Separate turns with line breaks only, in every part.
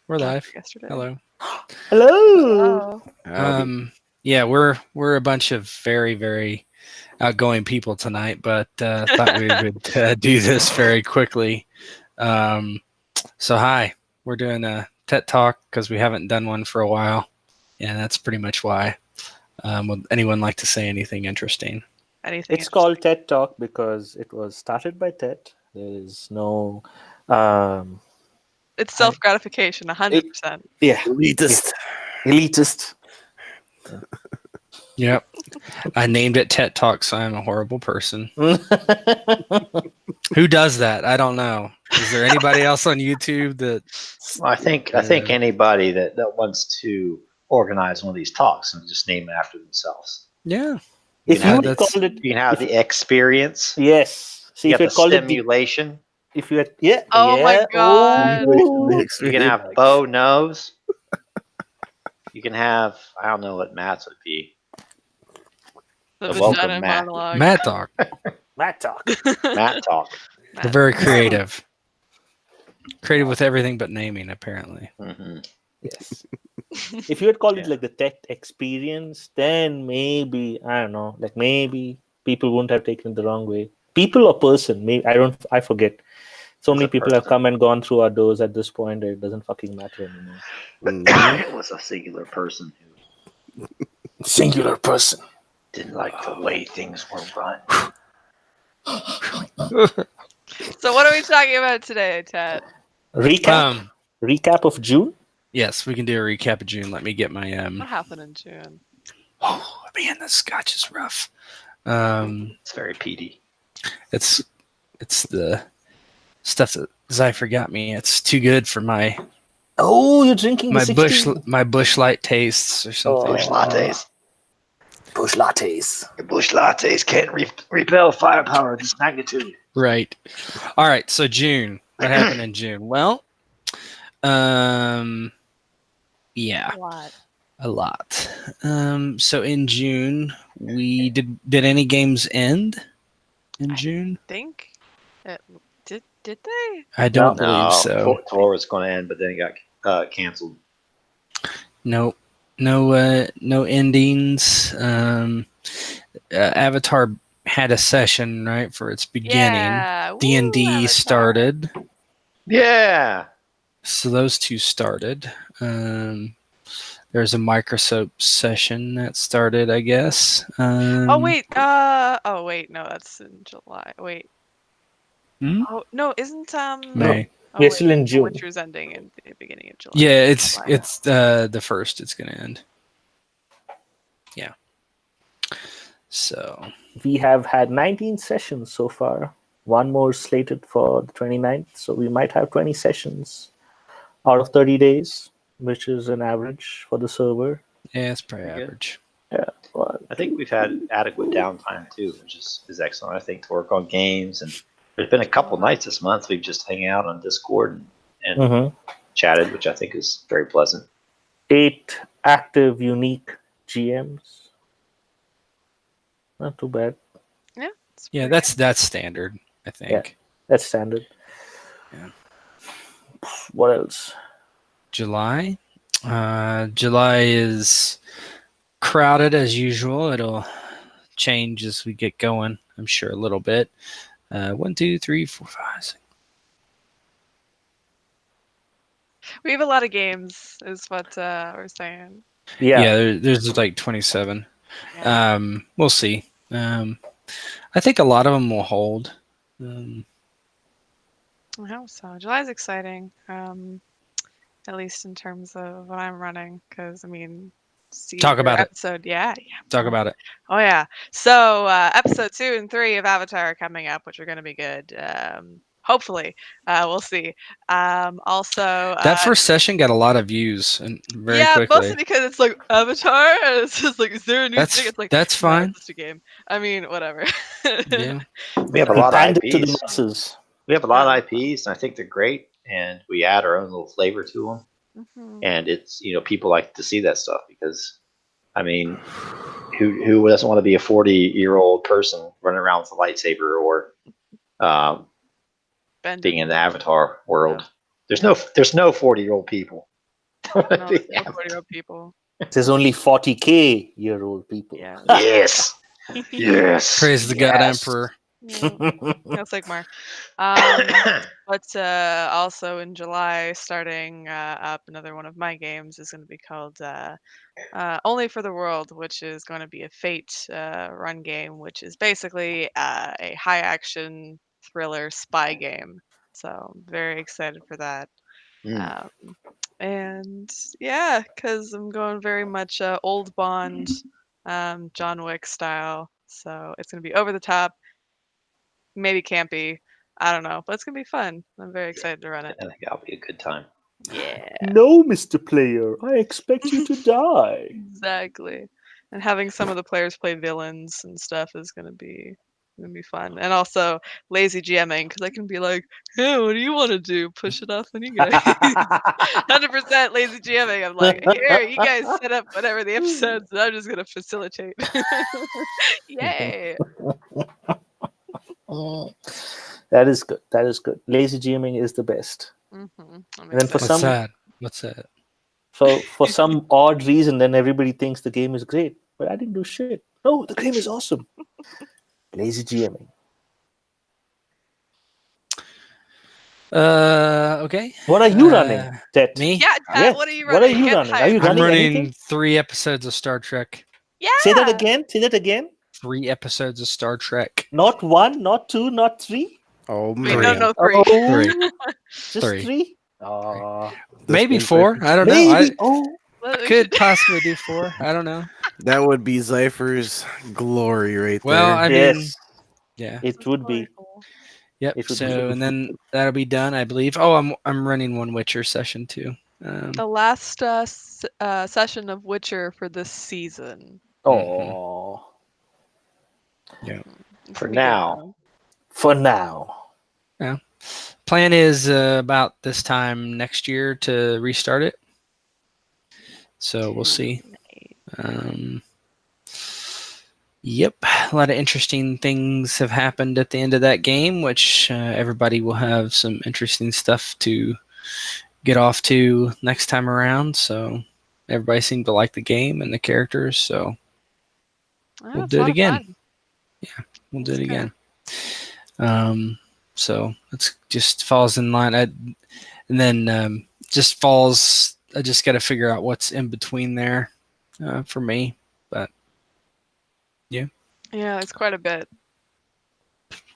We're live.
Yesterday.
Hello.
Hello.
Yeah, we're a bunch of very, very outgoing people tonight, but thought we would do this very quickly. So hi, we're doing a Tet Talk because we haven't done one for a while, and that's pretty much why. Would anyone like to say anything interesting?
It's called Tet Talk because it was started by Tet. There is no.
It's self-gratification, 100%.
Yeah.
Elitist.
Elitist.
Yep. I named it Tet Talk, so I'm a horrible person. Who does that? I don't know. Is there anybody else on YouTube that?
Well, I think anybody that wants to organize one of these talks and just name it after themselves.
Yeah.
If you had called it,
you can have the experience.
Yes. See,
you
if
got
you
the
called
stimulation.
it, if you had, yeah.
Oh
yeah.
my god.
You can have bow nose. You can have, I don't know what Matt's would be.
The
welcome,
vagina
Matt.
monologue.
Matt Talk.
Matt Talk.
Matt Talk.
We're very creative. Creative with everything but naming, apparently.
Mm-hmm.
Yes. If you had called it like the Tet Experience, then maybe, I don't know, like maybe people wouldn't have taken it the wrong way. People or person, maybe I forget. So many people have come and gone through our doors at this point. It doesn't fucking matter anymore.
It was a singular person who
Singular person
didn't like the way things were run.
So what are we talking about today, Ted?
Recap of June.
Yes, we can do a recap of June. Let me get my
What happened in June?
Oh man, the scotch is rough.
It's very peaty.
It's the stuff that Zypher got me. It's too good for my.
Oh, you're drinking
my
the
Bush Light tastes or something.
Bush lattes.
Bush lattes.
Your Bush lattes can't repel firepower of this magnitude.
Right. All right. So June. What happened in June? Well, yeah, a lot. So in June, we did any games end in June?
I think it did they?
I don't believe so.
Tour was going to end, but then it got canceled.
No endings. Avatar had a session right for its beginning.
Yeah.
D&D started.
Yeah.
So those two started. There's a Microsoft session that started, I guess.
Oh wait. No, that's in July. Wait.
Hmm?
Oh no, isn't
May.
Oh,
we're still in June.
Winter's ending in the beginning of July.
Yeah, it's the first. It's gonna end. Yeah. So
we have had 19 sessions so far. One more slated for the 29th, so we might have 20 sessions out of 30 days, which is an average for the server.
Yeah, it's pretty average.
Yeah, well,
I think we've had adequate downtime too, which is excellent. I think to work on games, and there's been a couple nights this month we've just hang out on Discord and chatted, which I think is very pleasant.
8 active, unique GMs. Not too bad.
Yeah.
Yeah, that's standard, I think.
Yeah, that's standard.
Yeah.
What else?
July. July is crowded as usual. It'll change as we get going, I'm sure, a little bit. 1, 2, 3, 4, 5, 6.
We have a lot of games, is what we're saying.
Yeah, there's like 27.
Yeah.
We'll see. I think a lot of them will hold.
I hope so. July's exciting, at least in terms of what I'm running, because I mean,
talk about
episode,
it.
Yeah.
Talk about it.
Oh yeah. So episode 2 and 3 of Avatar are coming up, which are going to be good. Hopefully, we'll see. Also,
that first session got a lot of views and very quickly.
Mostly because it's like Avatar, and it's just like, is there a new thing? It's like
that's fine.
It's just a game. I mean, whatever.
Yeah,
we have a lot of IPs.
To the masses.
We have a lot of IPs, and I think they're great. And we add our own little flavor to them.
Mm-hmm.
And it's people like to see that stuff because, I mean, who doesn't want to be a 40-year-old person running around with a lightsaber or being in the Avatar world? Yeah. There's no 40-year-old people.
No, there's no 40-year-old people.
There's only 40K-year-old people.
Yeah.
Yes. Yes.
Praise the God
Yes.
Emperor.
Yeah. No, Sigmar. But also in July, starting up, another one of my games is going to be called Only for the World, which is going to be a Fate run game, which is basically a high action thriller spy game. So I'm very excited for that.
Mm.
And yeah, because I'm going very much old Bond, John Wick style. So it's going to be over the top, maybe campy. I don't know, but it's going to be fun. I'm very excited to run it.
I think that'll be a good time.
Yeah,
No, Mr. Player, I expect you to die.
exactly. And having some of the players play villains and stuff is going to be fun. And also lazy GMing, because I can be like, hey, what do you want to do? Push it off on you guys. 100% lazy GMing. I'm like, here, you guys set up whatever the episodes, and I'm just going to facilitate. Yay.
That is good. That is good. Lazy GMing is the best.
I'm
And then for
excited.
some
What's that?
for some odd reason, then everybody thinks the game is great, but I didn't do shit. No, the game is awesome. Lazy GMing.
Okay.
What are you running, Tet?
Me?
Yeah, Tet,
Yes.
what are you
What are
running?
you
Get
running? Are
hyped.
you
I'm
running
running
anything?
3 episodes of Star Trek.
Yeah.
Say that again. Say that again.
3 episodes of Star Trek.
Not 1, not 2, not 3.
Oh
Wait,
man.
no, 3.
Oh,
3.
just
3.
3. Oh,
Maybe
This
4.
game's
I don't know.
maybe.
I
Oh,
Well, we
could
should-
possibly do 4. I don't know.
That would be Zypher's glory right
Well,
there.
I mean,
yes,
yeah.
it would be.
Yep.
It would be.
So, and then that'll be done, I believe. Oh, I'm running one Witcher session too.
the last session of Witcher for this season.
Oh,
Yeah.
It's
For
gonna be good,
now.
though.
for now.
Plan is about this time next year to restart it. So we'll see. Yep, a lot of interesting things have happened at the end of that game, which everybody will have some interesting stuff to get off to next time around. So everybody seemed to like the game and the characters, so
Oh,
we'll
it's
do
a
it
lot of
again.
fun.
We'll do it
That's
again. So it's just falls in line. And then just falls. I just got to figure out what's in between there for me. But
Yeah, it's quite a bit.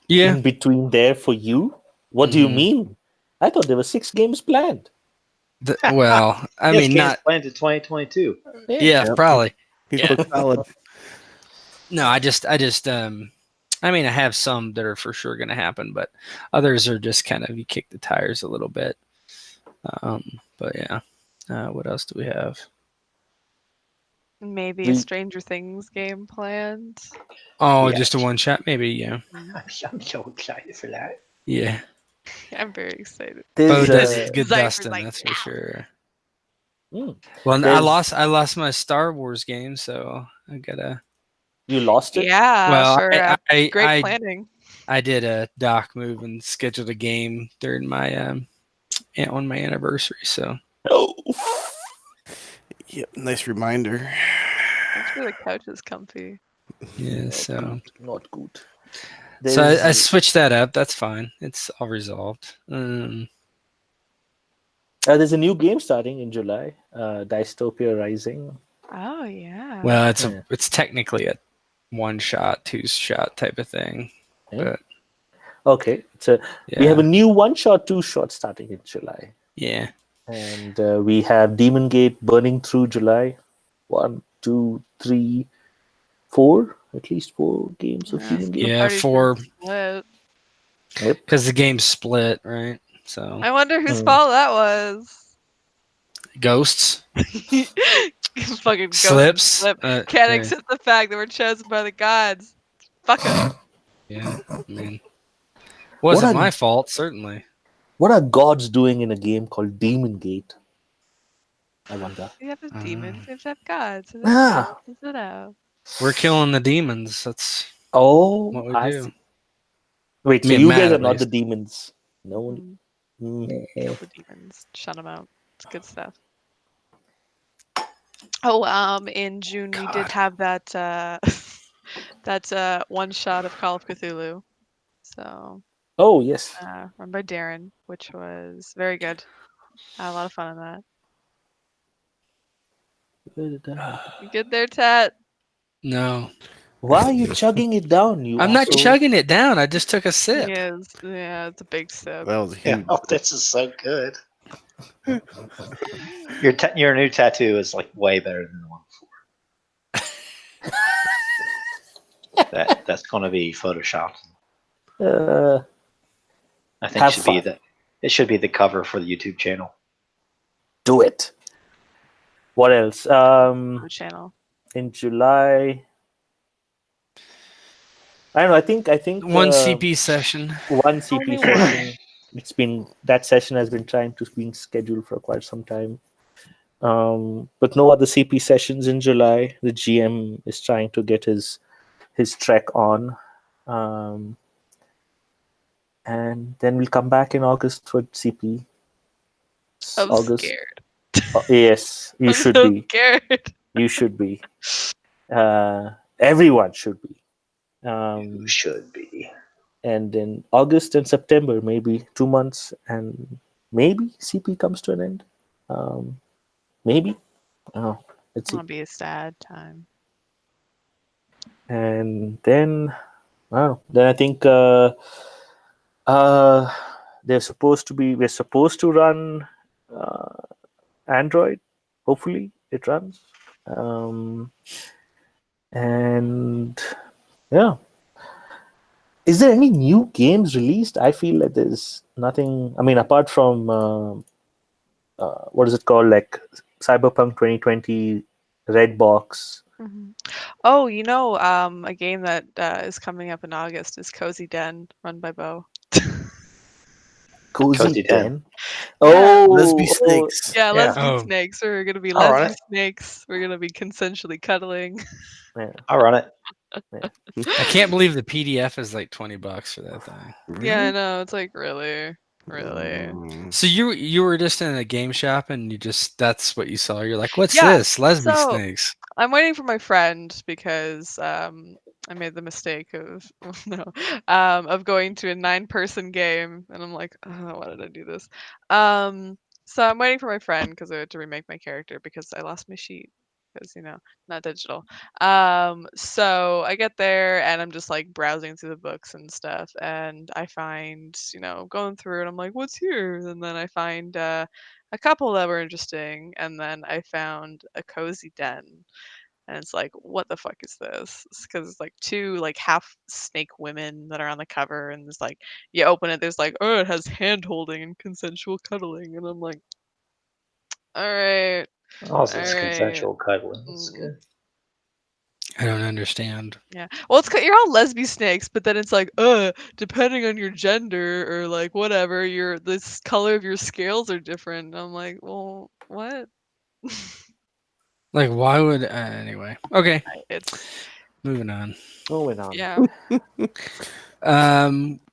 yeah,
In between there for you. What do you
Mhm.
mean? I thought there were 6 games planned.
well, I
Yes,
mean,
games
not.
planned to 2022.
Yeah,
Yep.
probably.
He's
Yeah.
booked solid.
No, I just I mean, I have some that are for sure going to happen, but others are just kind of you kick the tires a little bit. But yeah, what else do we have?
Maybe a
We-
Stranger Things game planned.
Oh,
Yeah.
just a one shot, maybe. Yeah,
I'm so excited for that.
yeah.
I'm very excited.
Bo
There's
does good
Zypher's
dusting,
like,
that's for
"Yeah."
sure.
Mm.
Well,
There's-
I lost my Star Wars game, so I gotta.
you lost it.
Yeah,
Well,
for great
I
planning.
I did a doc move and scheduled a game during my on my anniversary. So
Oh.
Yep. Nice reminder.
Make sure the couch is comfy.
yeah, so
Not good.
so I
There's-
switched that up. That's fine. It's all resolved.
there's a new game starting in July. Dystopia Rising.
Oh yeah.
Well,
Yeah.
it's technically a one shot, two shot type of thing.
Yeah.
But
Okay, so
yeah,
we have a new 1-shot, 2-shot starting in July.
yeah.
And we have Demon Gate burning through July. 1, 2, 3, 4. At least 4 games of
Yeah,
Demon Gate.
Yeah,
Party's
4
split.
Yep.
because the game's split, right? So
I wonder whose
Mm.
fault that was.
ghosts,
Fucking ghost
slips.
slip. Can't
Yeah.
accept the fact that we're chosen by the gods. Fuck 'em.
Yeah, I mean, wasn't
What a-
my fault, certainly.
What are gods doing in a game called Demon Gate? I wonder.
We have demons, we have to have gods. And
Ah.
it out.
We're killing the demons. That's
Oh,
what we
I
do.
see. Wait, so
Me and
you
Matt,
guys are
at
not the
least.
demons. No one.
Kill
Mm.
the demons. Shut them out. It's good stuff. Oh, in June we did
God.
have that that one shot of Call of Cthulhu. So
Oh yes.
run by Darren, which was very good. Had a lot of fun on that.
Where did that happen?
You good there, Tet?
No,
Why are you chugging it down, you
I'm not
asshole?
chugging it down. I just took a sip.
Yes. Yeah, it's a big sip.
That was
Yeah,
huge.
oh, this is so good. Your new tattoo is like way better than the one before. That's going to be photoshopped.
Uh,
I think
have
should be
fun.
it should be the cover for the YouTube channel.
Do it. What else?
The channel.
In July, I don't know. I think
One CP session.
one CP
Only
session. It's been that session has been trying to being scheduled for quite some time. But no other CP sessions in July. The GM is trying to get his trek on, and then we'll come back in August for CP.
I'm
August.
scared.
Yes, you
I'm
should
so
be.
scared.
You should be. Everyone should be.
You should be.
And in August and September, maybe 2 months, and maybe CP comes to an end. Maybe. Oh, let's see.
It'll be a sad time.
And then, wow. Then I think we're supposed to run Android. Hopefully, it runs. And yeah. Is there any new games released? I feel like there's nothing. I mean, apart from what is it called, like Cyberpunk 2020 Red Box.
Oh, a game that is coming up in August is Cozy Den, run by Bo.
Cozy
Cozy Den.
Den.
Yeah.
Lesbian
Oh,
snakes.
Yeah,
Yeah.
lesbian
Oh.
snakes. We're gonna be
I'll run
lesbian
it.
snakes. We're gonna be consensually cuddling.
yeah.
I'll run it.
I can't believe the PDF is like $20 for that thing.
Yeah, I
Really?
know. It's like really.
So you were just in a game shop and that's what you saw. You're like, what's
Yeah.
this? Lesbian
So
snakes.
I'm waiting for my friend because I made the mistake of no of going to a 9-person game, and I'm like, oh, why did I do this? So I'm waiting for my friend because I had to remake my character because I lost my sheet because not digital. So I get there and I'm just like browsing through the books and stuff, and I find going through and I'm like, what's here? And then I find a couple that were interesting, and then I found a Cozy Den, and it's like, what the fuck is this? Because it's like two like half snake women that are on the cover, and it's like you open it, there's like, oh, it has hand holding and consensual cuddling, and I'm like, all right,
Also,
all
it's
right.
consensual cuddling. That's
Mm,
good.
I don't understand.
yeah. Well, you're all lesbian snakes, but then it's like, depending on your gender or like whatever, this color of your scales are different. And I'm like, well, what?
Like, why would anyway? Okay,
It's
moving on.
Moving on.
yeah.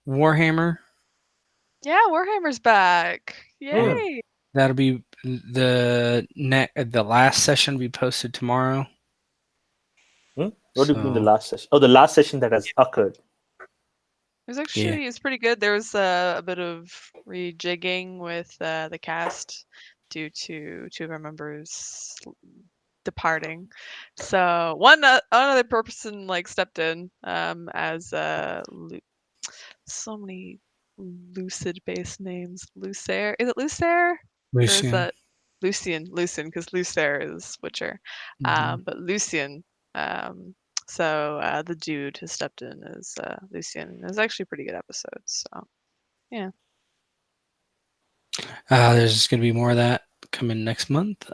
Warhammer.
Yeah, Warhammer's back. Yay.
That'll be the last session will be posted tomorrow.
What do you mean the
So-
last session? Oh, the last session that has occurred.
It's pretty good. There was a bit of rejigging with the cast due to two of our members departing. So one other person like stepped in as so many lucid based names. Lucer, is it Lucer? Or is
Lucian.
that Lucian? Because Lucer is Witcher.
Mhm.
But Lucian. So the dude who stepped in as Lucian. It was actually a pretty good episode. So yeah.
There's going to be more of that coming next month.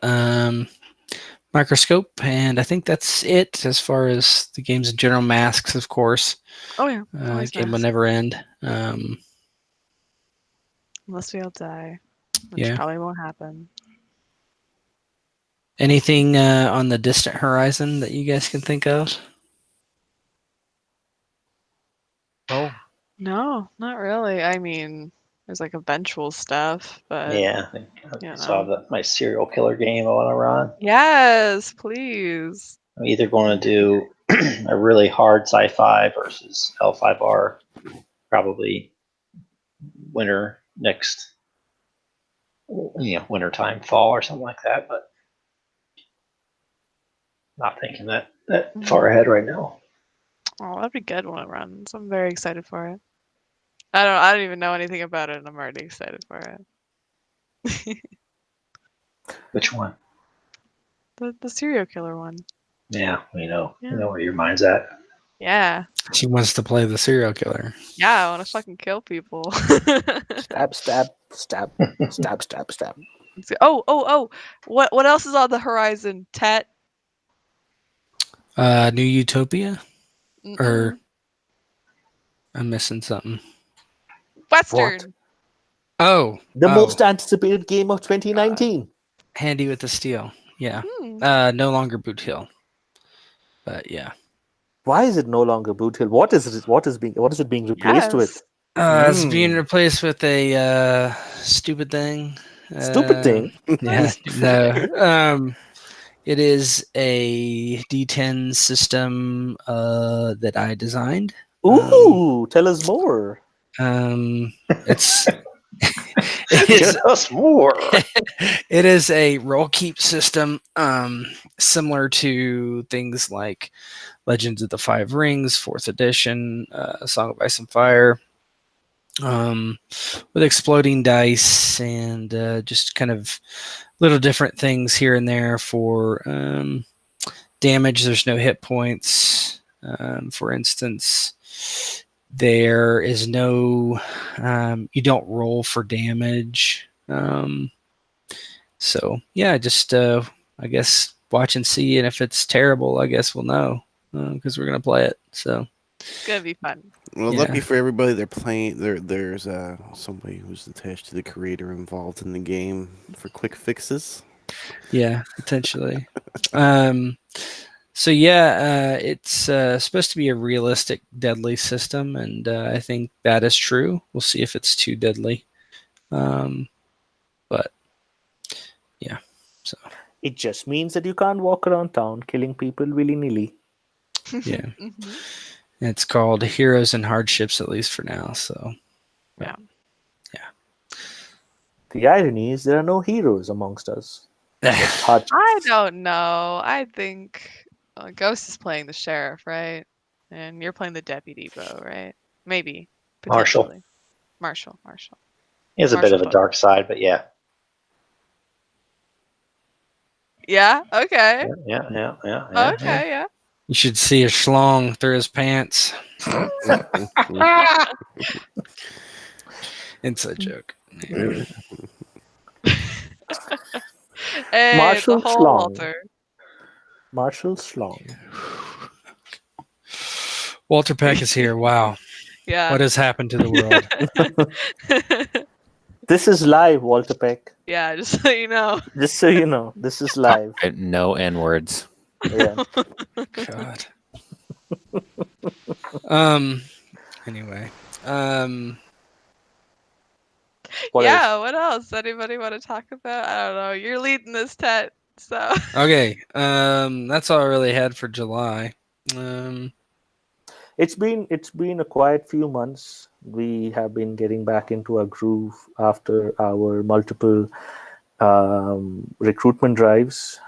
Microscope, and I think that's it as far as the games in general. Masks, of course.
Oh yeah. Always
Game will
masks.
never end.
Unless we all die, which
Yeah.
probably won't happen.
Anything on the distant horizon that you guys can think of?
Oh,
No, not really. I mean, There's like eventual stuff, but
Yeah, I
you
saw
know.
my serial killer game I want to run.
Yes, please.
I'm either going to do a really hard sci-fi versus L5R, probably winter next, winter time, fall or something like that. But not thinking that far ahead right now.
Oh, that'd be good when it runs. I'm very excited for it. I don't even know anything about it, and I'm already excited for it.
Which one?
The serial killer one.
Yeah, we know
Yeah.
where your mind's at.
Yeah.
She wants to play the serial killer.
Yeah, I want to fucking kill people.
Stab, stab, stab, stab, stab, stab.
Oh. What else is on the horizon, Tet?
New Utopia? Or
Mm-mm.
I'm missing something.
Western.
Oh.
The most anticipated game of 2019.
Handy with the steel. Yeah.
Hmm.
No longer Boot Hill. But yeah.
Why is it no longer Boot Hill? What is it? What is it being replaced with?
It's being replaced with a stupid thing.
Stupid thing.
Yeah. No. It is a D10 system that I designed.
Ooh, tell us more.
It's
Tell us more.
it is a roll keep system, similar to things like Legends of the Five Rings, 4th edition, Song of Ice and Fire, with exploding dice and just kind of little different things here and there for damage. There's no hit points. For instance, there is no, you don't roll for damage. So yeah, just I guess watch and see, and if it's terrible, I guess we'll know because we're gonna play it. So
It's gonna be fun.
Well,
Yeah.
lucky for everybody, they're playing. There's somebody who's attached to the creator involved in the game for quick fixes.
yeah, potentially. So yeah, it's supposed to be a realistic deadly system, and I think that is true. We'll see if it's too deadly. But yeah, so
It just means that you can't walk around town killing people willy-nilly.
yeah,
Mhm.
it's called Heroes and Hardships, at least for now. So
Yeah.
The irony is there are no heroes amongst us. Hard-
I don't know. I think Ghost is playing the sheriff, right? And you're playing the deputy, Bo, right? Maybe.
Marshall.
Potentially. Marshall.
He has a bit of a
Marshall
dark side, but yeah.
Yeah. Okay.
Yeah.
Okay. Yeah.
you should see a schlong through his pants. Inside joke.
Hey,
Marshall
the whole
Schlong.
Walter.
Marshall Schlong.
Walter Peck is here. Wow,
Yeah.
what has happened to the world?
This is live, Walter Peck.
Yeah. Just so you know.
Just so you know, this is live.
No N words.
Yeah.
God. Anyway.
What else?
Yeah. What else? Anybody want to talk about? I don't know. You're leading this, Tet. So.
Okay. That's all I really had for July.
It's been a quiet few months. We have been getting back into a groove after our multiple recruitment drives.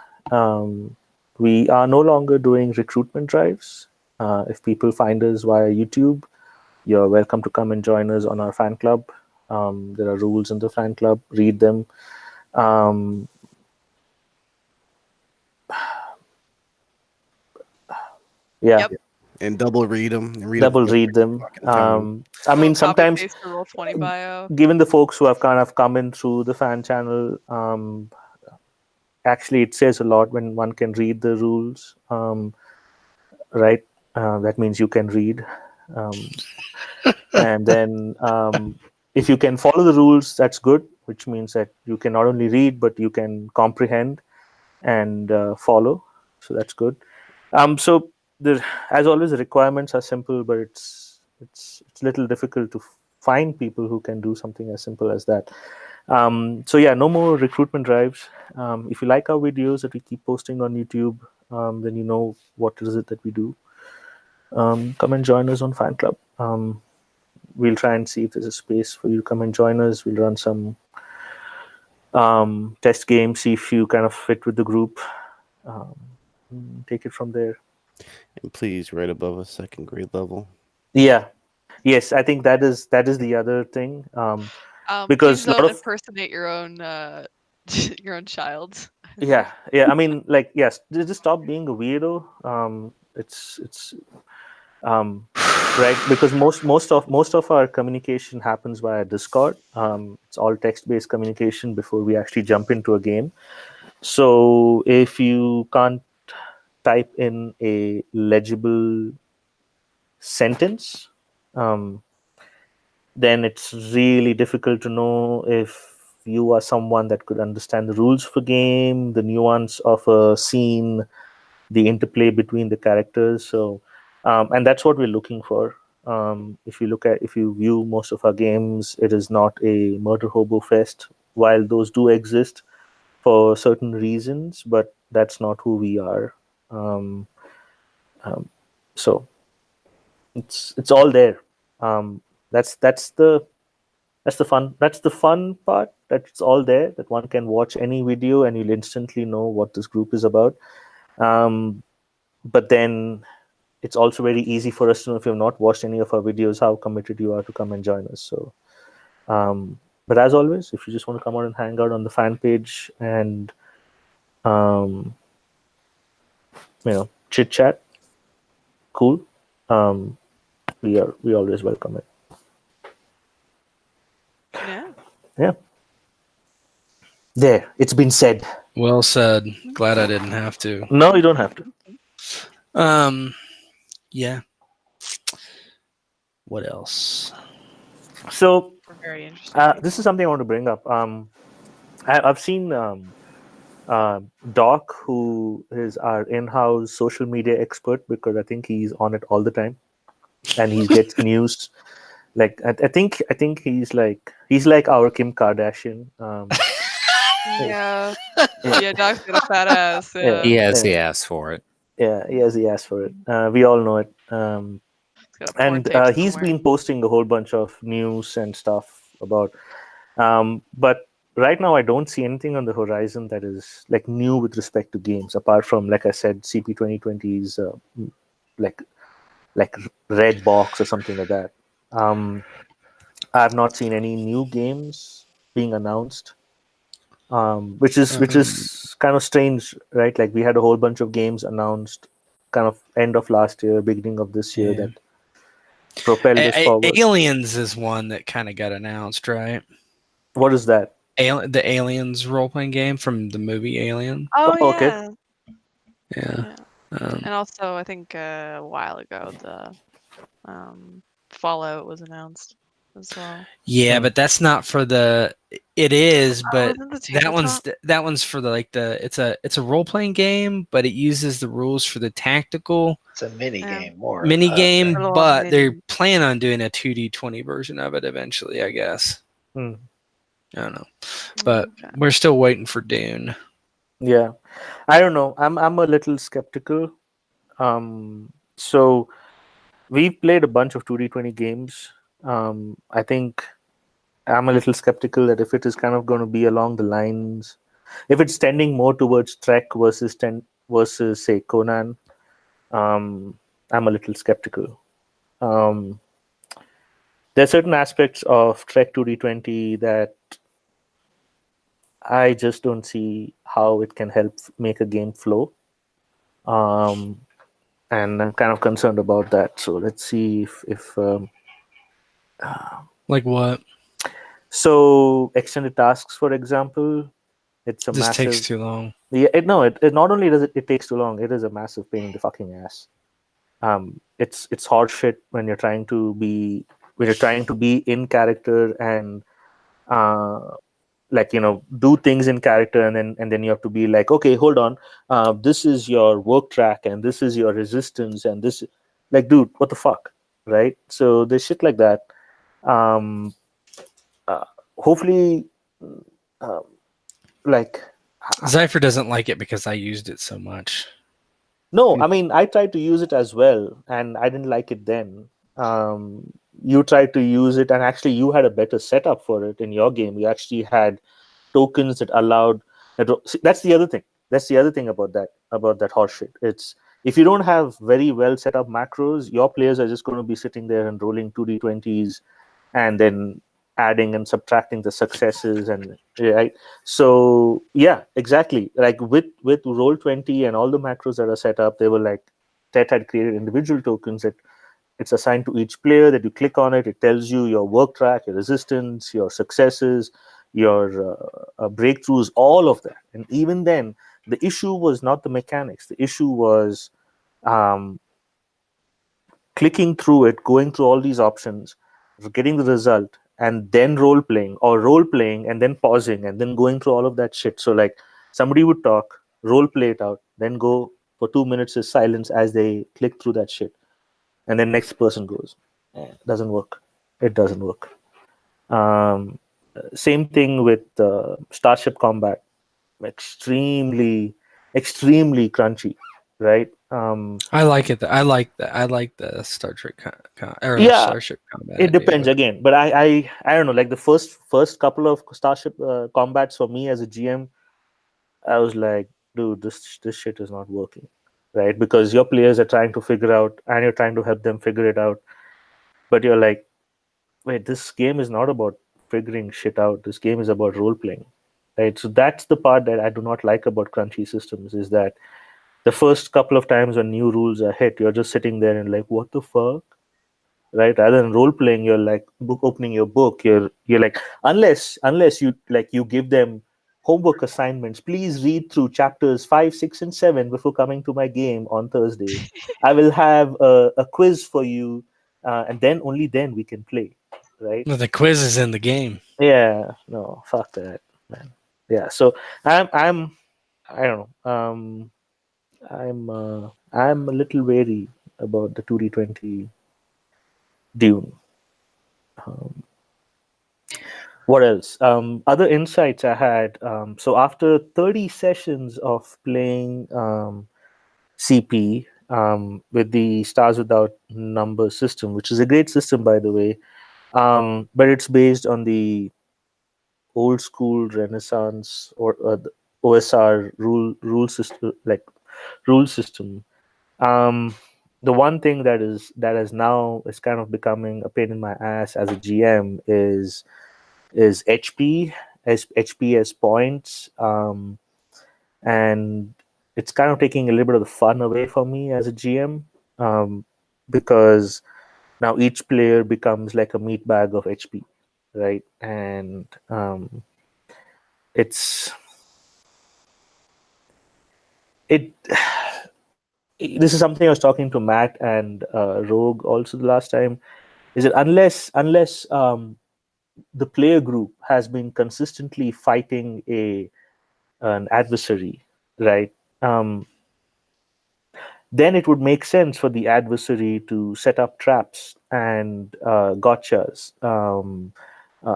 We are no longer doing recruitment drives. If people find us via YouTube, you're welcome to come and join us on our fan club. There are rules in the fan club. Read them. Yeah.
Yep.
And double read them.
Double read them. I mean, sometimes
Copy paste the Roll20 bio.
given the folks who have kind of come in through the fan channel, actually it says a lot when one can read the rules, right? That means you can read. And then if you can follow the rules, that's good, which means that you can not only read, but you can comprehend and follow. So that's good. As always, the requirements are simple, but it's a little difficult to find people who can do something as simple as that. So yeah, no more recruitment drives. If you like our videos that we keep posting on YouTube, then you know what is it that we do. Come and join us on Fan Club. We'll try and see if there's a space for you to come and join us. We'll run some test games, see if you kind of fit with the group. Take it from there.
And please, right above a second grade level.
Yeah, yes, I think that is the other thing.
Please
Because a lot
don't
of
impersonate your own your own child.
yeah. I mean, like, yes, just stop being a weirdo. It's right, because most of our communication happens via Discord. It's all text based communication before we actually jump into a game. So if you can't type in a legible sentence, then it's really difficult to know if you are someone that could understand the rules of a game, the nuance of a scene, the interplay between the characters. So, and that's what we're looking for. If you view most of our games, it is not a murder hobo fest. While those do exist for certain reasons, but that's not who we are. Um, so it's all there. That's the fun part, that it's all there, that one can watch any video and you'll instantly know what this group is about. But then it's also very easy for us to know, if you've not watched any of our videos, how committed you are to come and join us. So but as always, if you just want to come out and hang out on the fan page and chit chat, cool. We always welcome it.
Yeah.
Yeah. There, it's been said.
Well said. Glad I didn't have to.
No, you don't have to.
Yeah. What else?
So
We're very interesting.
this is something I want to bring up. I've seen Doc, who is our in-house social media expert, because I think he's on it all the time, and he gets news. Like I think he's like our Kim Kardashian.
Yeah. Yeah, Doc's got a fat ass. Yeah.
He has the ass for it.
Yeah, he asked for it. We all know it.
He's got a porn
And
tape
he's
somewhere.
been posting a whole bunch of news and stuff about. But right now, I don't see anything on the horizon that is like new with respect to games, apart from, like I said, CP 2020's like Red Box or something like that. I've not seen any new games being announced, which is kind of strange, right? Like, we had a whole bunch of games announced, kind of end of last year, beginning of this year, that propelled us forward.
Aliens is one that kind of got announced, right?
What is that?
The Aliens role-playing game from the movie Alien.
Oh,
okay.
yeah.
Yeah.
And also, I think a while ago, the Fallout was announced as well.
Yeah, but that's not for the. It is, but
isn't the
that one's for the it's a role-playing game, but it uses the rules for the tactical
It's a mini game more.
game,
Little
but
mini.
they're planning on doing a 2D20 version of it eventually, I guess. I don't know, but we're still waiting for Dune.
Yeah, I don't know. I'm a little skeptical. So we've played a bunch of 2D20 games. I think I'm a little skeptical that if it is kind of going to be along the lines, if it's tending more towards Trek versus say Conan, I'm a little skeptical. There are certain aspects of Trek 2D20 that I just don't see how it can help make a game flow. And I'm kind of concerned about that. So let's see if
like what?
So extended tasks, for example, it's a
This
massive.
takes too long.
Yeah, it not only does it takes too long, it is a massive pain in the fucking ass. It's hard shit when you're trying to be in character and do things in character, and then you have to be like, okay, hold on, this is your work track and this is your resistance and this, like, dude, what the fuck, right? So there's shit like that. Um, Hopefully, uh, like
Zypher doesn't like it because I used it so much.
no, I mean I tried to use it as well, and I didn't like it then. You tried to use it, and actually you had a better setup for it in your game. You actually had tokens that allowed see, that's the other thing. That's the other thing about that horseshit. It's if you don't have very well set up macros, your players are just going to be sitting there and rolling 2d20s and then adding and subtracting the successes and right. So yeah, exactly. Like with Roll20 and all the macros that are set up, they were like Tet had created individual tokens that it's assigned to each player. That you click on it, it tells you your work track, your resistance, your successes, your breakthroughs, all of that. And even then, the issue was not the mechanics. The issue was um, clicking through it, going through all these options, getting the result, and then role playing, or role playing and then pausing and then going through all of that shit. So like somebody would talk, role play it out, then go for 2 minutes of silence as they click through that shit, and then next person goes. Doesn't work. It doesn't work. Um, Same thing with Starship Combat. Extremely, extremely crunchy, right?
I like it. I like that. I like the Star Trek or
Yeah,
Starship Combat
it
idea.
depends
But
again, but I don't know. Like the first couple of Starship combats for me as a GM, I was like, dude, this shit is not working, right? Because your players are trying to figure out, and you're trying to help them figure it out, but you're like, wait, this game is not about figuring shit out. This game is about role playing, right? So that's the part that I do not like about crunchy systems is that the first couple of times when new rules are hit, you're just sitting there and like, what the fuck, right? Rather than role playing, you're like book opening your book. You're like, unless you like you give them homework assignments. Please read through chapters 5, 6, and 7 before coming to my game on Thursday. I will have a quiz for you, and then only then we can play, right?
the quiz is in the game.
Yeah, no, fuck that, man. Yeah, so I'm I don't know. I'm a little wary about the 2d20 Dune. Um, what else? Other insights I had. So after 30 sessions of playing CP with the Stars Without Number system, which is a great system, by the way, but it's based on the old school Renaissance or the OSR rule system, like rule system. Um, the one thing that is now is kind of becoming a pain in my ass as a GM is HP as HP as points, and it's kind of taking a little bit of the fun away from me as a GM, because now each player becomes like a meat bag of HP, right? And it's it. This is something I was talking to Matt and Rogue also the last time. Is that unless the player group has been consistently fighting a an adversary, right? Um, then it would make sense for the adversary to set up traps and gotchas,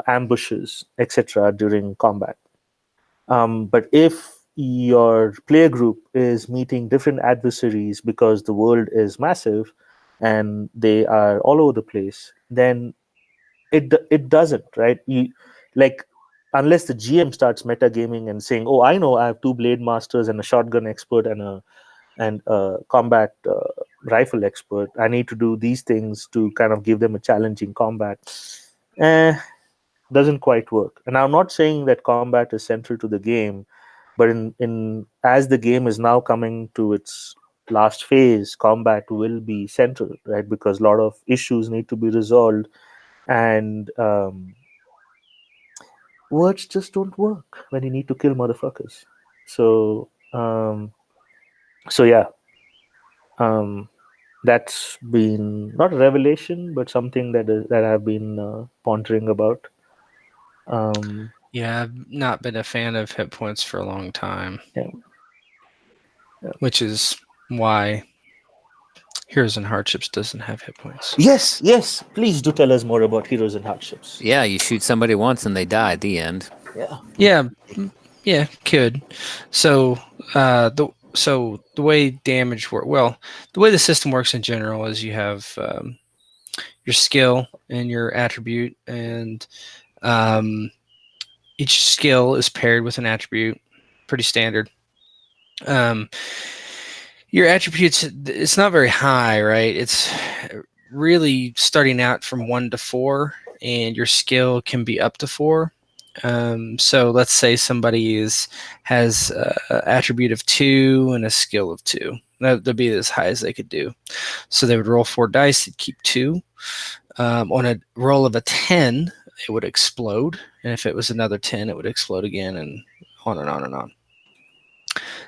ambushes, etc. during combat. But if your player group is meeting different adversaries because the world is massive and they are all over the place, then it doesn't, right? Like unless the GM starts metagaming and saying, "Oh, I know, I have two blade masters and a shotgun expert and a combat rifle expert. I need to do these things to kind of give them a challenging combat." Eh, doesn't quite work. And I'm not saying that combat is central to the game, but in as the game is now coming to its last phase, combat will be central, right? Because a lot of issues need to be resolved, and words just don't work when you need to kill motherfuckers. So yeah, um, that's been not a revelation, but something that I've been pondering about. Um,
Yeah, I've not been a fan of hit points for a long time,
yeah, yeah.
which is why Heroes and Hardships doesn't have hit points.
Yes. Please do tell us more about Heroes and Hardships.
Yeah, you shoot somebody once and they die at the end.
Yeah.
Yeah, could. So the way damage work, well, the way the system works in general is you have your skill and your attribute, and each skill is paired with an attribute. Pretty standard. Your attributes, it's not very high, right? It's really starting out from 1 to 4, and your skill can be up to 4. So let's say somebody has an attribute of 2 and a skill of 2. That'd be as high as they could do. So they would roll 4 dice, they'd keep 2. On a roll of a 10, it would explode, and if it was another 10, it would explode again, and on and on and on.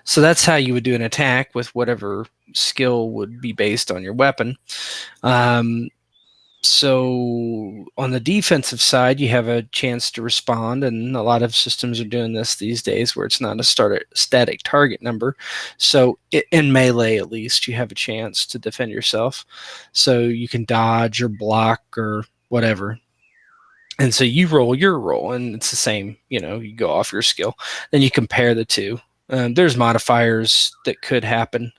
So that's how you would do an attack with whatever skill would be based on your weapon. So on the defensive side, you have a chance to respond, and a lot of systems are doing this these days where it's not a static target number. So in melee, at least, you have a chance to defend yourself. So you can dodge or block or whatever. And so you roll your roll, and it's the same. You go off your skill. Then you compare the two. There's modifiers that could happen,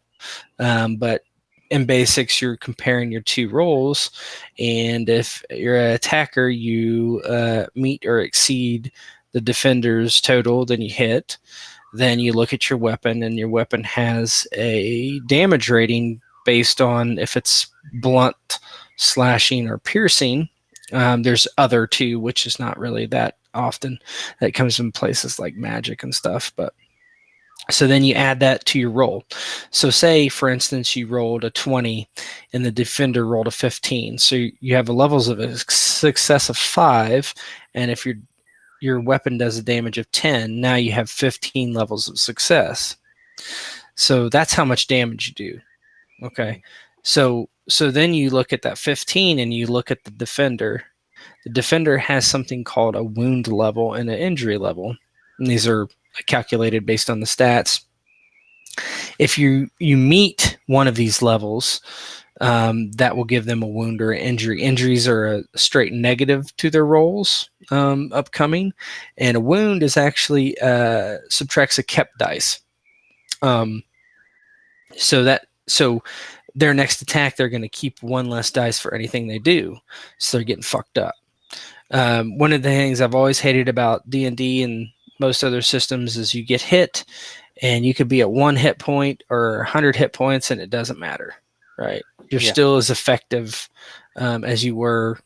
but in basics, you're comparing your two rolls, and if you're an attacker, you meet or exceed the defender's total, then you hit. Then you look at your weapon, and your weapon has a damage rating based on if it's blunt, slashing, or piercing. There's other two, which is not really that often. That comes in places like magic and stuff, but so then you add that to your roll. So say, for instance, you rolled a 20 and the defender rolled a 15. So you have levels of a success of 5, and if your weapon does a damage of 10, now you have 15 levels of success. So that's how much damage you do. Okay. So then you look at that 15 and you look at the defender. The defender has something called a wound level and an injury level. And these are calculated based on the stats. If you meet one of these levels, that will give them a wound or an injury. Injuries are a straight negative to their rolls upcoming, and a wound is actually subtracts a kept dice. So their next attack, they're going to keep 1 less dice for anything they do, so they're getting fucked up. One of the things I've always hated about D&D and most other systems is you get hit, and you could be at 1 hit point or 100 hit points, and it doesn't matter, right? You're still as effective as you were,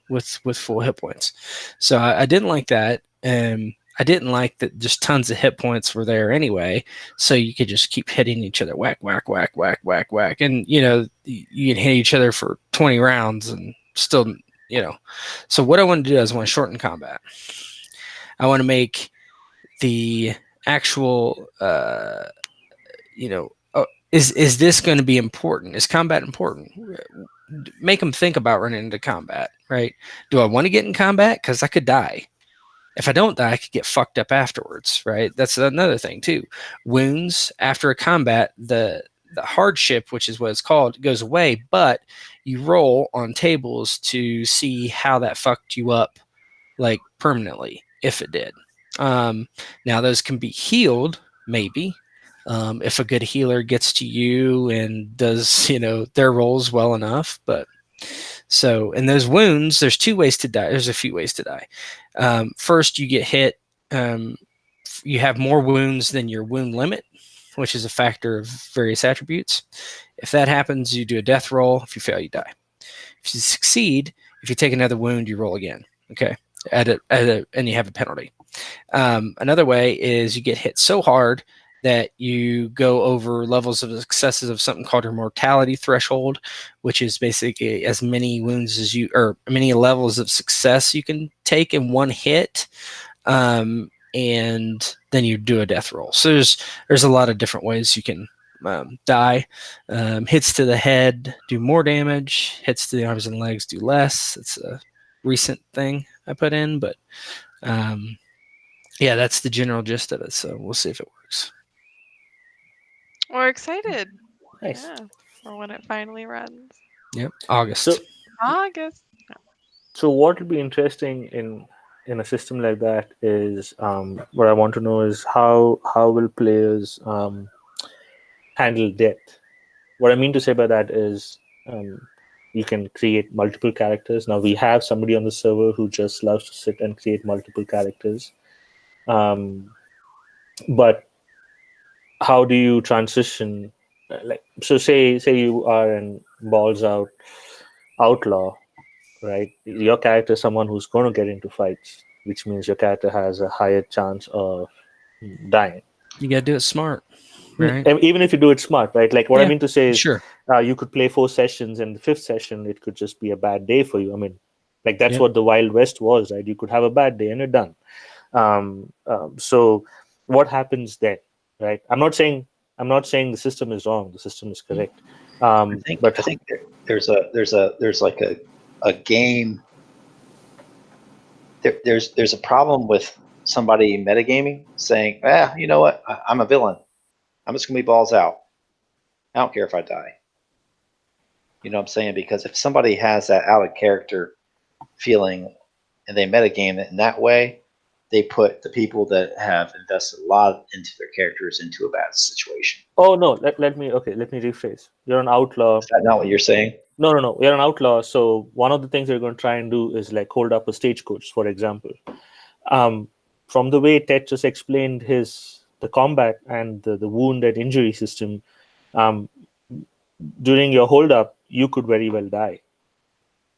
with full hit points. So I didn't like that. I didn't like that just tons of hit points were there anyway, so you could just keep hitting each other, whack, whack, whack, whack, whack, whack, and you can hit each other for 20 rounds and still, So what I want to do is I want to shorten combat. I want to make the actual, is this going to be important? Is combat important? Make them think about running into combat, right? Do I want to get in combat? Because I could die. If I don't die, I could get fucked up afterwards, right? That's another thing too. Wounds after a combat, the hardship, which is what it's called, goes away, but you roll on tables to see how that fucked you up, like permanently, if it did. Now those can be healed, maybe, if a good healer gets to you and does, their rolls well enough. But so in those wounds, there's 2 ways to die. There's a few ways to die. First, you get hit. You have more wounds than your wound limit, which is a factor of various attributes. If that happens, you do a death roll. If you fail, you die. If you succeed, if you take another wound, you roll again. Okay, and you have a penalty. Another way is you get hit so hard that you go over levels of successes of something called your mortality threshold, which is basically as many wounds as or many levels of success you can take in one hit, and then you do a death roll. So there's a lot of different ways you can die. Hits to the head do more damage. Hits to the arms and legs do less. It's a recent thing I put in, but yeah, that's the general gist of it. So we'll see if it works.
We're excited.
Nice.
Yeah. for when it finally runs.
Yep. August.
So
August.
so what would be interesting in a system like that is what I want to know is how will players handle death. What I mean to say by that is you can create multiple characters. Now we have somebody on the server who just loves to sit and create multiple characters. But how do you transition? Like, so say you are an balls out outlaw, right? Your character is someone who's going to get into fights, which means your character has a higher chance of dying.
You got to do it smart, right?
Even if you do it smart, right? Like what I
Yeah,
mean to say is,
sure.
you could play 4 sessions, and the fifth session it could just be a bad day for you. I mean, like that's
Yep.
what the Wild West was, right? You could have a bad day and you're done. So what happens then, right? I'm not saying the system is wrong. The system is correct.
I think there's like a game. There's a problem with somebody metagaming, saying, you know what, I'm a villain. I'm just gonna be balls out. I don't care if I die. You know what I'm saying? Because if somebody has that out of character feeling and they metagame it in that way, they put the people that have invested a lot into their characters into a bad situation.
Oh no, let me rephrase. You're an outlaw.
Is that not what you're saying?
No. You're an outlaw. So one of the things you're going to try and do is like hold up a stagecoach, for example. From the way Tet just explained the combat and the wound and injury system, during your hold up, you could very well die.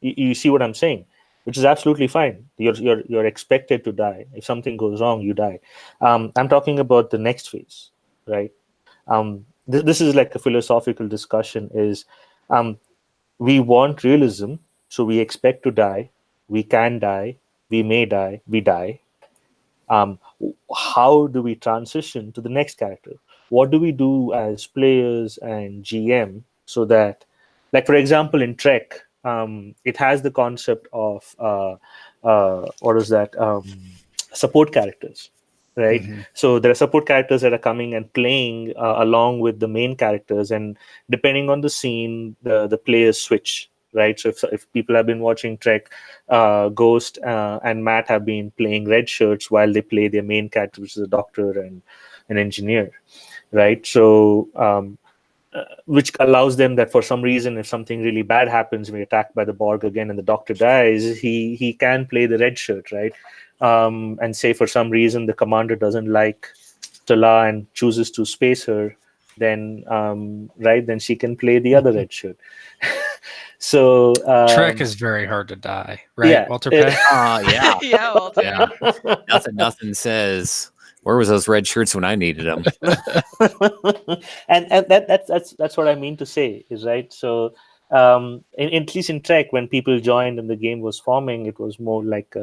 You see what I'm saying? Which is absolutely fine. You're expected to die. If something goes wrong, you die. I'm talking about the next phase, right? This is like a philosophical discussion. Is we want realism, so we expect to die. We can die. We may die. We die. How do we transition to the next character? What do we do as players and GM so that, like for example, in Trek, it has the concept of what is that? Support characters, right?
Mm-hmm.
So there are support characters that are coming and playing along with the main characters, and depending on the scene, the players switch. Right, so if people have been watching Trek, Ghost and Matt have been playing red shirts while they play their main character, which is a doctor and an engineer, right? So which allows them that for some reason, if something really bad happens, we're attacked by the Borg again and the doctor dies, he can play the red shirt, right? And say for some reason the commander doesn't like Stella and chooses to space her, then then she can play the other red shirt. So
Trek is very hard to die, right,
yeah,
Walter Pay?
Yeah.
Yeah, Walter.
Yeah. Nothing says, where was those red shirts when I needed them?
and that's what I mean to say is right. So at least in Trek, when people joined and the game was forming, it was more like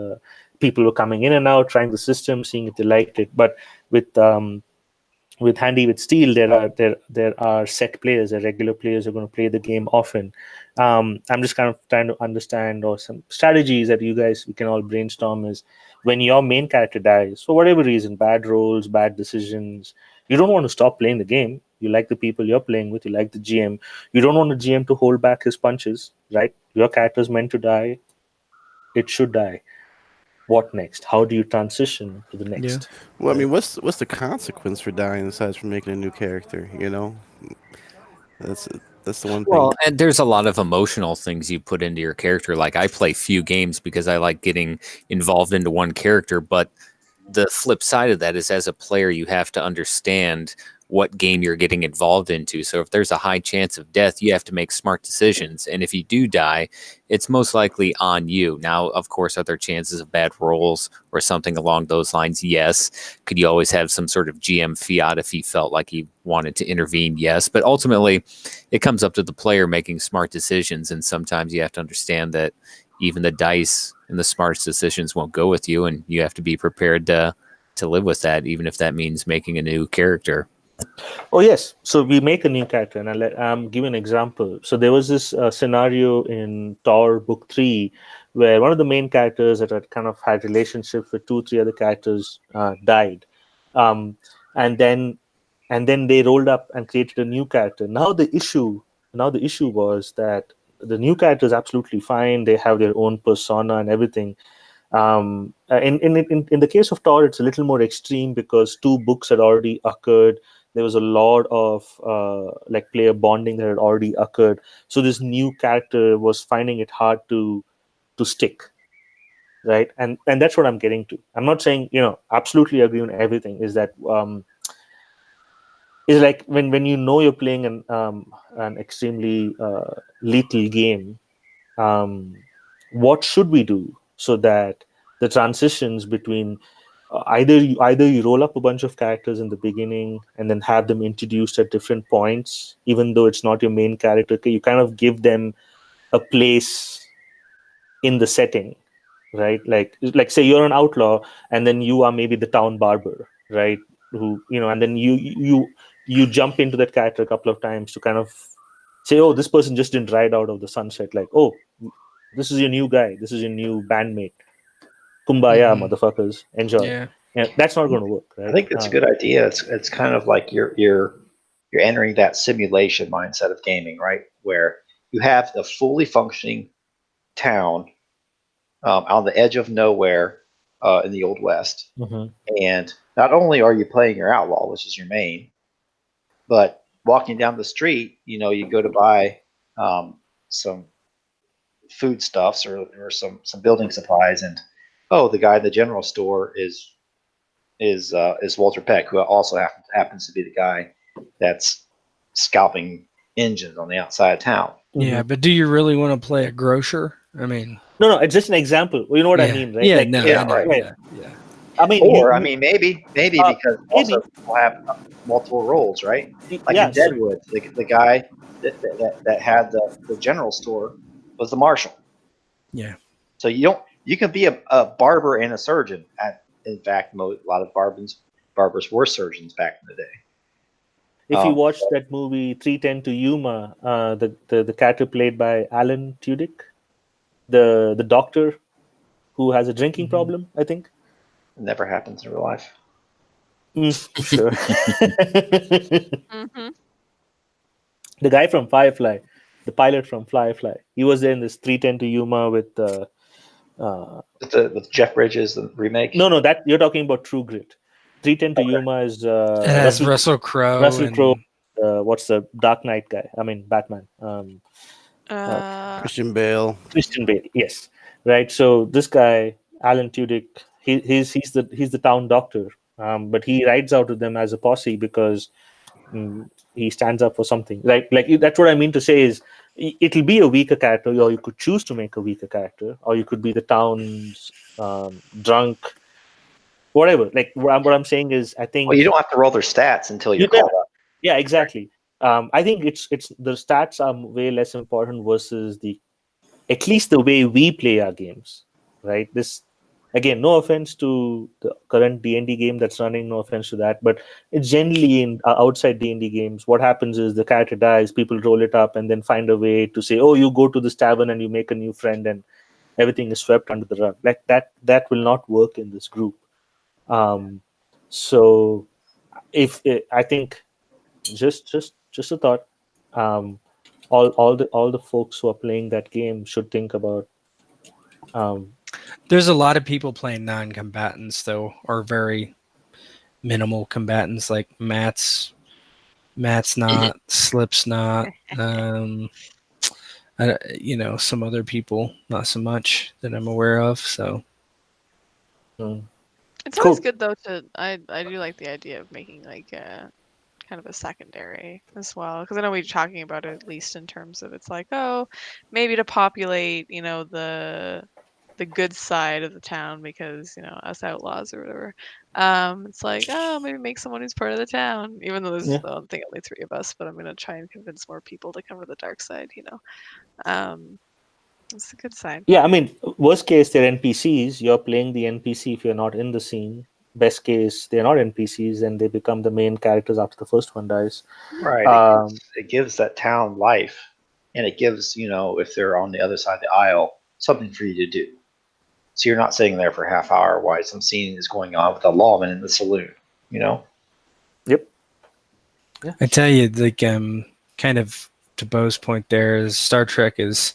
people were coming in and out, trying the system, seeing if they liked it. But with Handy with Steel, there are set players, there are regular players who are going to play the game often. I'm just kind of trying to understand, or some strategies that we can all brainstorm, is when your main character dies for whatever reason, bad rolls, bad decisions, you don't want to stop playing the game. You like the people you're playing with, you like the GM. You don't want the GM to hold back his punches, right? Your character's meant to die. It should die. What next? How do you transition to the next?
Well, I mean, what's the consequence for dying aside from making a new character? You know, that's the one thing.
Well, and there's a lot of emotional things you put into your character. Like I play few games because I like getting involved into one character, but the flip side of that is as a player, you have to understand what game you're getting involved into. So if there's a high chance of death, you have to make smart decisions. And if you do die, it's most likely on you. Now, of course, are there chances of bad rolls or something along those lines? Yes. Could you always have some sort of GM fiat if he felt like he wanted to intervene? Yes. But ultimately, it comes up to the player making smart decisions. And sometimes you have to understand that even the dice and the smartest decisions won't go with you, and you have to be prepared to live with that, even if that means making a new character.
Oh yes, so we make a new character, and I'll give an example. So there was this scenario in Thor Book 3 where one of the main characters that had kind of had relationships with 2-3 other characters died, and then they rolled up and created a new character. Now the issue Now the issue was that the new character is absolutely fine. They have their own persona and everything. In the case of Tor, it's a little more extreme because 2 books had already occurred. There was a lot of like player bonding that had already occurred. So this new character was finding it hard to stick, right? And that's what I'm getting to. I'm not saying absolutely agree on everything. Is that is like when you know you're playing an extremely lethal game. What should we do so that the transitions between either you roll up a bunch of characters in the beginning and then have them introduced at different points, even though it's not your main character, you kind of give them a place in the setting, right? Like say you're an outlaw and then you are maybe the town barber, right? Who and then you jump into that character a couple of times to kind of say, oh, this person just didn't ride out of the sunset. Like, oh, this is your new guy. This is your new bandmate. Kumbaya, motherfuckers. Enjoy.
Yeah.
Yeah, that's not going to work,
I
right?
think it's a good idea. It's kind of like you're entering that simulation mindset of gaming, right? Where you have a fully functioning town on the edge of nowhere in the Old West, and not only are you playing your outlaw, which is your main, but walking down the street, you go to buy some foodstuffs or some building supplies, and the guy in the general store is Walter Peck, who also happens to be the guy that's scalping engines on the outside of town.
Yeah, but do you really want to play a grocer? I mean,
no, it's just an example. You know what I mean, right?
Yeah,
Like,
no,
yeah,
I know,
right.
Yeah.
I mean,
maybe because also people have multiple roles, right? Like in Deadwood, the guy that had the general store was the marshal.
Yeah.
So you can be a barber and a surgeon. In fact, a lot of barbers were surgeons back in the day.
If you watch that movie 3:10 to Yuma, the character played by Alan Tudyk, the doctor who has a drinking problem, I think.
It never happens in real life.
Sure. The guy from Firefly, the pilot from Firefly, he was there in this 3:10 to Yuma with
Jeff Bridges, the remake.
No, that you're talking about True Grit. 3:10 to Yuma is
it has Russell Crowe.
Russell Crowe. What's the Dark Knight guy? I mean Batman.
Christian Bale.
Christian Bale, yes, right. So this guy, Alan Tudyk, he's the town doctor, but he rides out with them as a posse because he stands up for something. Like that's what I mean to say is it'll be a weaker character, or you could choose to make a weaker character, or you could be the town's drunk, whatever. Like what I'm saying is, I think
you don't have to roll their stats until you're called up.
Yeah, exactly. I think it's the stats are way less important versus at least the way we play our games, right? This, again, no offense to the current D&D game that's running, no offense to that, but it's generally in outside D&D games, what happens is the character dies, people roll it up and then find a way to say, oh, you go to this tavern and you make a new friend and everything is swept under the rug. Like that will not work in this group. So I think just a thought, all the folks who are playing that game should think about.
There's a lot of people playing non-combatants though, or very minimal combatants. Like Matt's not, Slip's not. Some other people, not so much that I'm aware of. So
it's always good though I do like the idea of making like kind of a secondary as well, because I know we're talking about it at least in terms of it's like, oh, maybe to populate the good side of the town, because us outlaws or whatever, it's like, oh, maybe make someone who's part of the town, even though there's I don't think only 3 of us, but I'm gonna try and convince more people to come to the dark side. It's a good side.
Yeah, I mean, worst case they're NPCs, you're playing the NPC if you're not in the scene. Best case they're not NPCs and they become the main characters after the first one dies.
Right. It gives that town life, and it gives, if they're on the other side of the aisle, something for you to do. So you're not sitting there for a half hour while some scene is going on with a lawman in the saloon.
Yep.
Yeah. I tell you, like, kind of to Bo's point there is Star Trek is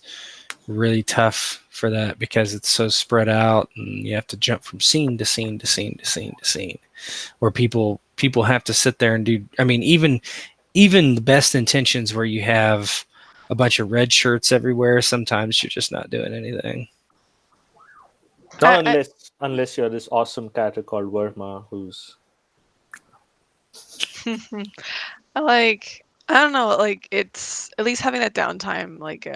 really tough for that because it's so spread out and you have to jump from scene to scene to scene to scene to scene, where people have to sit there and do. I mean, even the best intentions where you have a bunch of red shirts everywhere, sometimes you're just not doing anything.
Not
I,
unless you're this awesome character called Verma, who's
I don't know, like it's at least having that downtime, like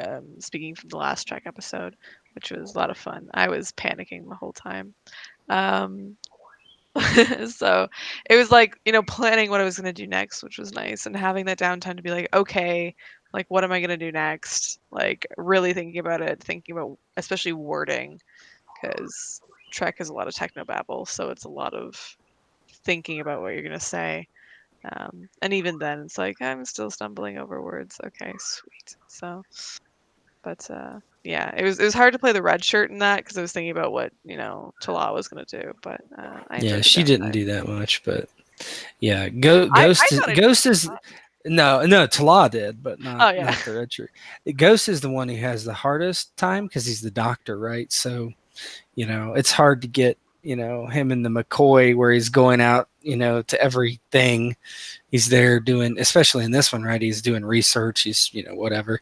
speaking from the last Trek episode, which was a lot of fun. I was panicking the whole time. Um so it was like, planning what I was gonna do next, which was nice, and having that downtime to be like, okay, like what am I gonna do next? Like really thinking about it, thinking about especially wording, because Trek has a lot of technobabble, so it's a lot of thinking about what you're gonna say. And even then, it's like I'm still stumbling over words. Okay, sweet. So, but yeah, it was hard to play the red shirt in that because I was thinking about what Tala was gonna do. But I
Yeah,
enjoyed the
she didn't
downtime.
do that much, but yeah,
I thought I did
Ghost is
a lot.
no Tala did, but
Oh
not
yeah,
the red shirt. Ghost is the one who has the hardest time because he's the doctor, right? So it's hard to get him in the McCoy where he's going out to everything. He's there doing, especially in this one, right? He's doing research. He's whatever.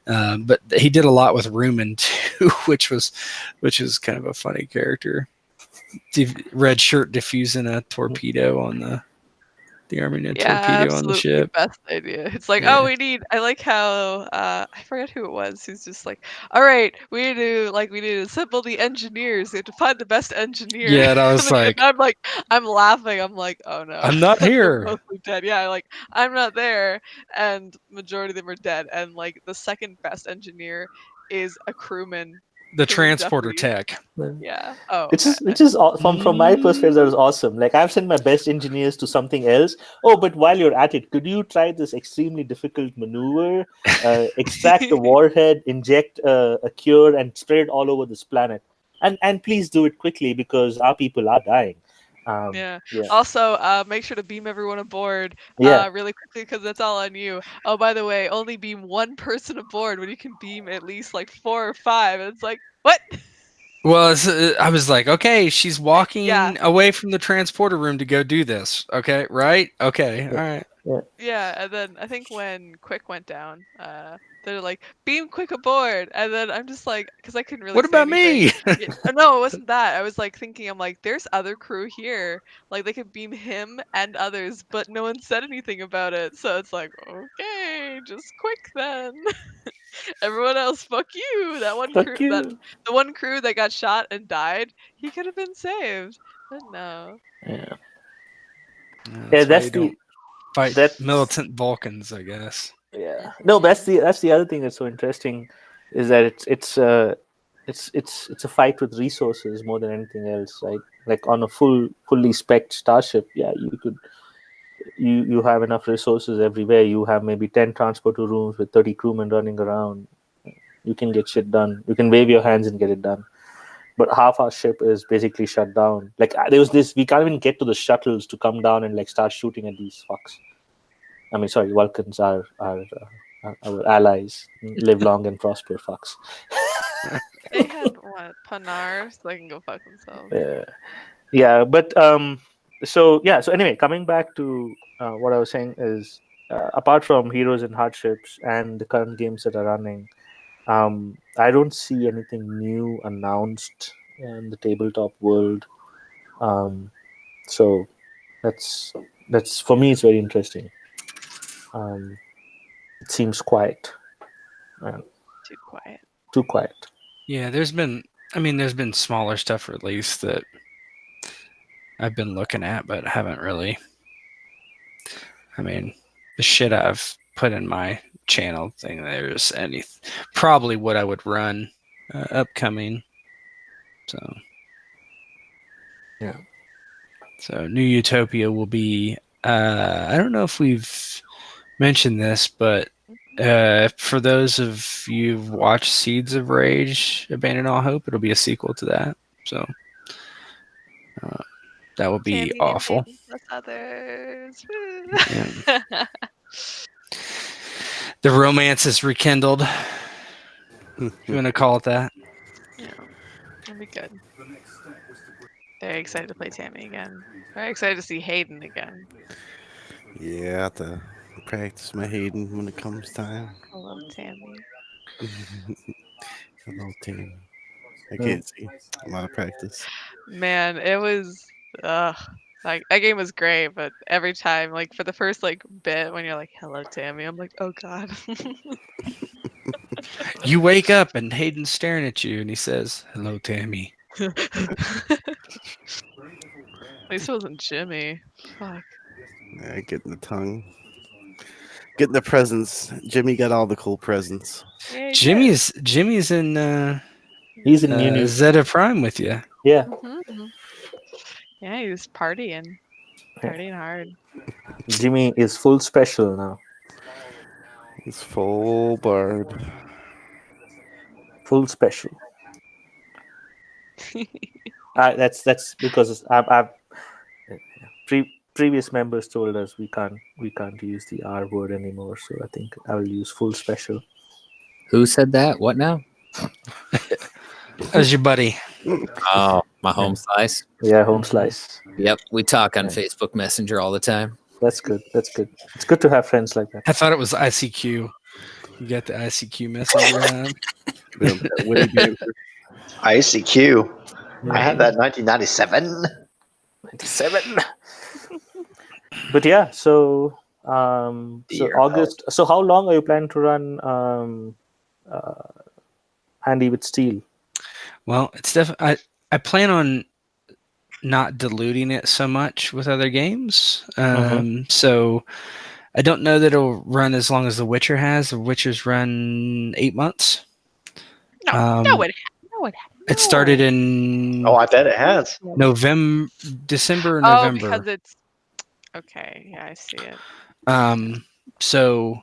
But he did a lot with Rumen too, which was kind of a funny character. Red shirt diffusing a torpedo on the Army net
yeah,
torpedo on the
absolutely
ship.
best idea. It's like, oh,
Yeah,
I like how I forget who it was who's just like, all right, we need to assemble the engineers. We have to find the best engineer.
yeah. And I
And
was like,
I'm laughing. I'm like, oh no,
I'm not
they're
here.
mostly dead. Yeah, like I'm not there, and majority of them are dead. And like the second best engineer is a
The
crewman
transporter
deputy.
tech.
Yeah. Oh,
which
okay.
is from my perspective, that was awesome. Like I've sent my best engineers to something else. Oh, but while you're at it, could you try this extremely difficult maneuver? Extract a warhead, inject a cure, and spread it all over this planet. And please do it quickly because our people are dying.
Yeah.
Yeah,
Also, make sure to beam everyone aboard
yeah.
really quickly because that's all on you. Oh, by the way, only beam one person aboard when you can beam at least like 4 or 5. And it's like, what?
Well, I was like, okay, she's
Yeah,
walking away from the transporter room to go do this. Okay, right? Okay, all right.
Yeah.
yeah. And then I think when Quick went down, they're like, beam Quick aboard. And then I'm just like, because I couldn't really
What
say
about
anything.
me?
Yeah, no, it wasn't that. I was like thinking, I'm like, there's other crew here. Like they could beam him and others, but no one said anything about it. So it's like, okay, just Quick then. Everyone else, fuck you.
Fuck you.
The one crew that got shot and died, he could have been saved. But no.
Yeah,
Yeah,
yeah.
that's why
That's
you don't
the
fight
that's
militant Vulcans, I guess.
yeah. No, that's the other thing that's so interesting, is that it's a fight with resources more than anything else, right? Like on a fully spec starship, yeah, you have enough resources everywhere. You have maybe 10 transporter rooms with 30 crewmen running around. You can get shit done. You can wave your hands and get it done. But half our ship is basically shut down. Like there was this, we can't even get to the shuttles to come down and like start shooting at these fucks. I mean, sorry, Vulcans are our allies. Live long and prosper, fucks.
They had what? Panar, so they can go fuck themselves.
Yeah, but so anyway, coming back to what I was saying is, apart from Heroes and Hardships and the current games that are running, I don't see anything new announced in the tabletop world. So that's for me, it's very interesting. It seems quiet.
Too quiet.
Too quiet.
Yeah, there's been smaller stuff released that I've been looking at, but haven't really. I mean, the shit I've put in my channel thing, there's probably what I would run upcoming. So,
Yeah.
So New Utopia will be. I don't know if we've mentioned this, but for those of you who've watched Seeds of Rage, Abandon All Hope, it'll be a sequel to that. So that will be
Candy
awful.
and plus others.
Yeah. The romance is rekindled. If you want to call it that.
Yeah, that'll be good. Very excited to play Tammy again. Very excited to see Hayden again.
Yeah, I have to practice my Hayden when it comes time.
Hello, Tammy.
Hello, Tammy. I
Hmm.
can't see. A lot of practice.
Man, it was like that game was great, but every time, like for the first like bit when you're like, "Hello, Tammy," I'm like, "Oh God."
You wake up and Hayden's staring at you, and he says, "Hello, Tammy."
At least it wasn't Jimmy. Fuck.
Yeah, getting the tongue. Getting the presents. Jimmy got all the cool presents.
Yeah, he did.
Jimmy's in
He's in uni.
Zeta Prime with you.
Yeah.
Mhm. Yeah, he was partying hard.
Jimmy is full special now.
He's full barb.
Full special. That's because previous members told us we can't use the R word anymore. So I think I will use full special.
Who said that? What now?
How's your buddy?
Oh, my home slice.
Yeah, home slice.
Yep, we talk on
Yeah.
Facebook Messenger all the time.
That's good. That's good. It's good to have friends like that.
I thought it was ICQ. You got the ICQ messenger.
We don't got witty banter.
ICQ.
Yeah.
I had that in 1997.
97. But yeah, so
Dear
August. So how long are you planning to run Handy with Steel?
Well, it's definitely. I plan on not diluting it so much with other games. So I don't know that it'll run as long as The Witcher has. The Witcher's run 8 months.
No,
Um,
no, it
It started in
Oh, I bet it has.
December or
Oh,
November.
because it's okay. Yeah, I see it.
So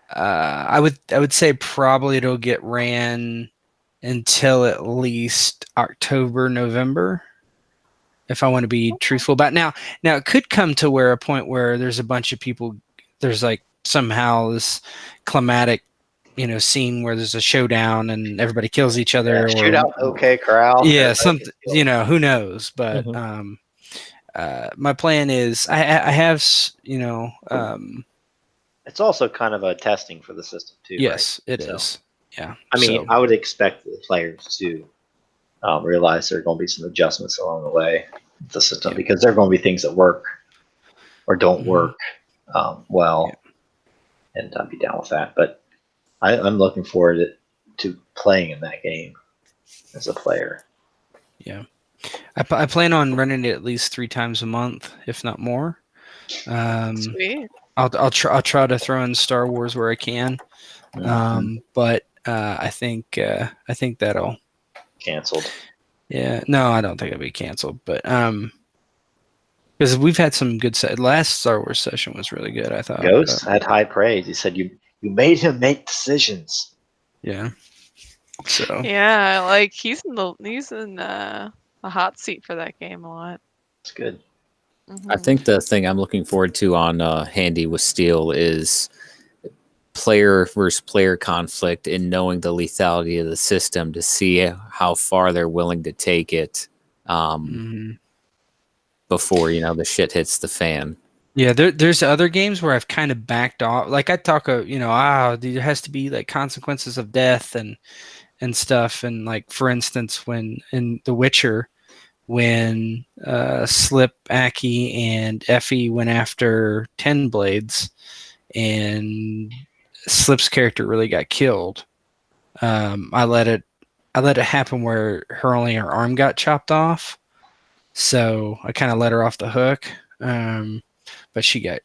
I would say probably it'll get ran until at least October, November. If I want to be truthful about it. Now it could come to where a point where there's a bunch of people. There's like somehow this climatic, scene where there's a showdown and everybody kills each other.
Yeah, shoot out OK Corral.
Yeah,
Everybody
something.
gets killed.
Who knows? But my plan is I have
It's also kind of a testing for the system too.
yes,
right?
it is. Yeah.
I mean,
so,
I would expect the players to realize there are going to be some adjustments along the way with the system
Yeah.
because there are going to be things that work or don't
Mhm.
work well, and I'd be down with that. But I'm looking forward to playing in that game as a player.
yeah. I plan on running it at least 3 times a month, if not more.
Sweet.
I'll try to throw in Star Wars where I can. But I think that'll
Canceled.
Yeah, no, I don't think it'll be canceled, but because we've had some good last Star Wars session was really good, I thought.
Ghost had high praise. He said you made him make decisions.
Yeah. So
Yeah, like he's in the hot seat for that game a lot.
It's good.
I think the thing I'm looking forward to on Handy with Steel is player versus player conflict and knowing the lethality of the system to see how far they're willing to take it before the shit hits the fan.
yeah, there's other games where I've kind of backed off. Like I talk, there has to be like consequences of death and stuff. And like for instance, when in The Witcher, when Slip, Aki, and Effie went after Ten Blades, and Slip's character really got killed. I let it happen where her arm got chopped off. So I kind of let her off the hook. But she got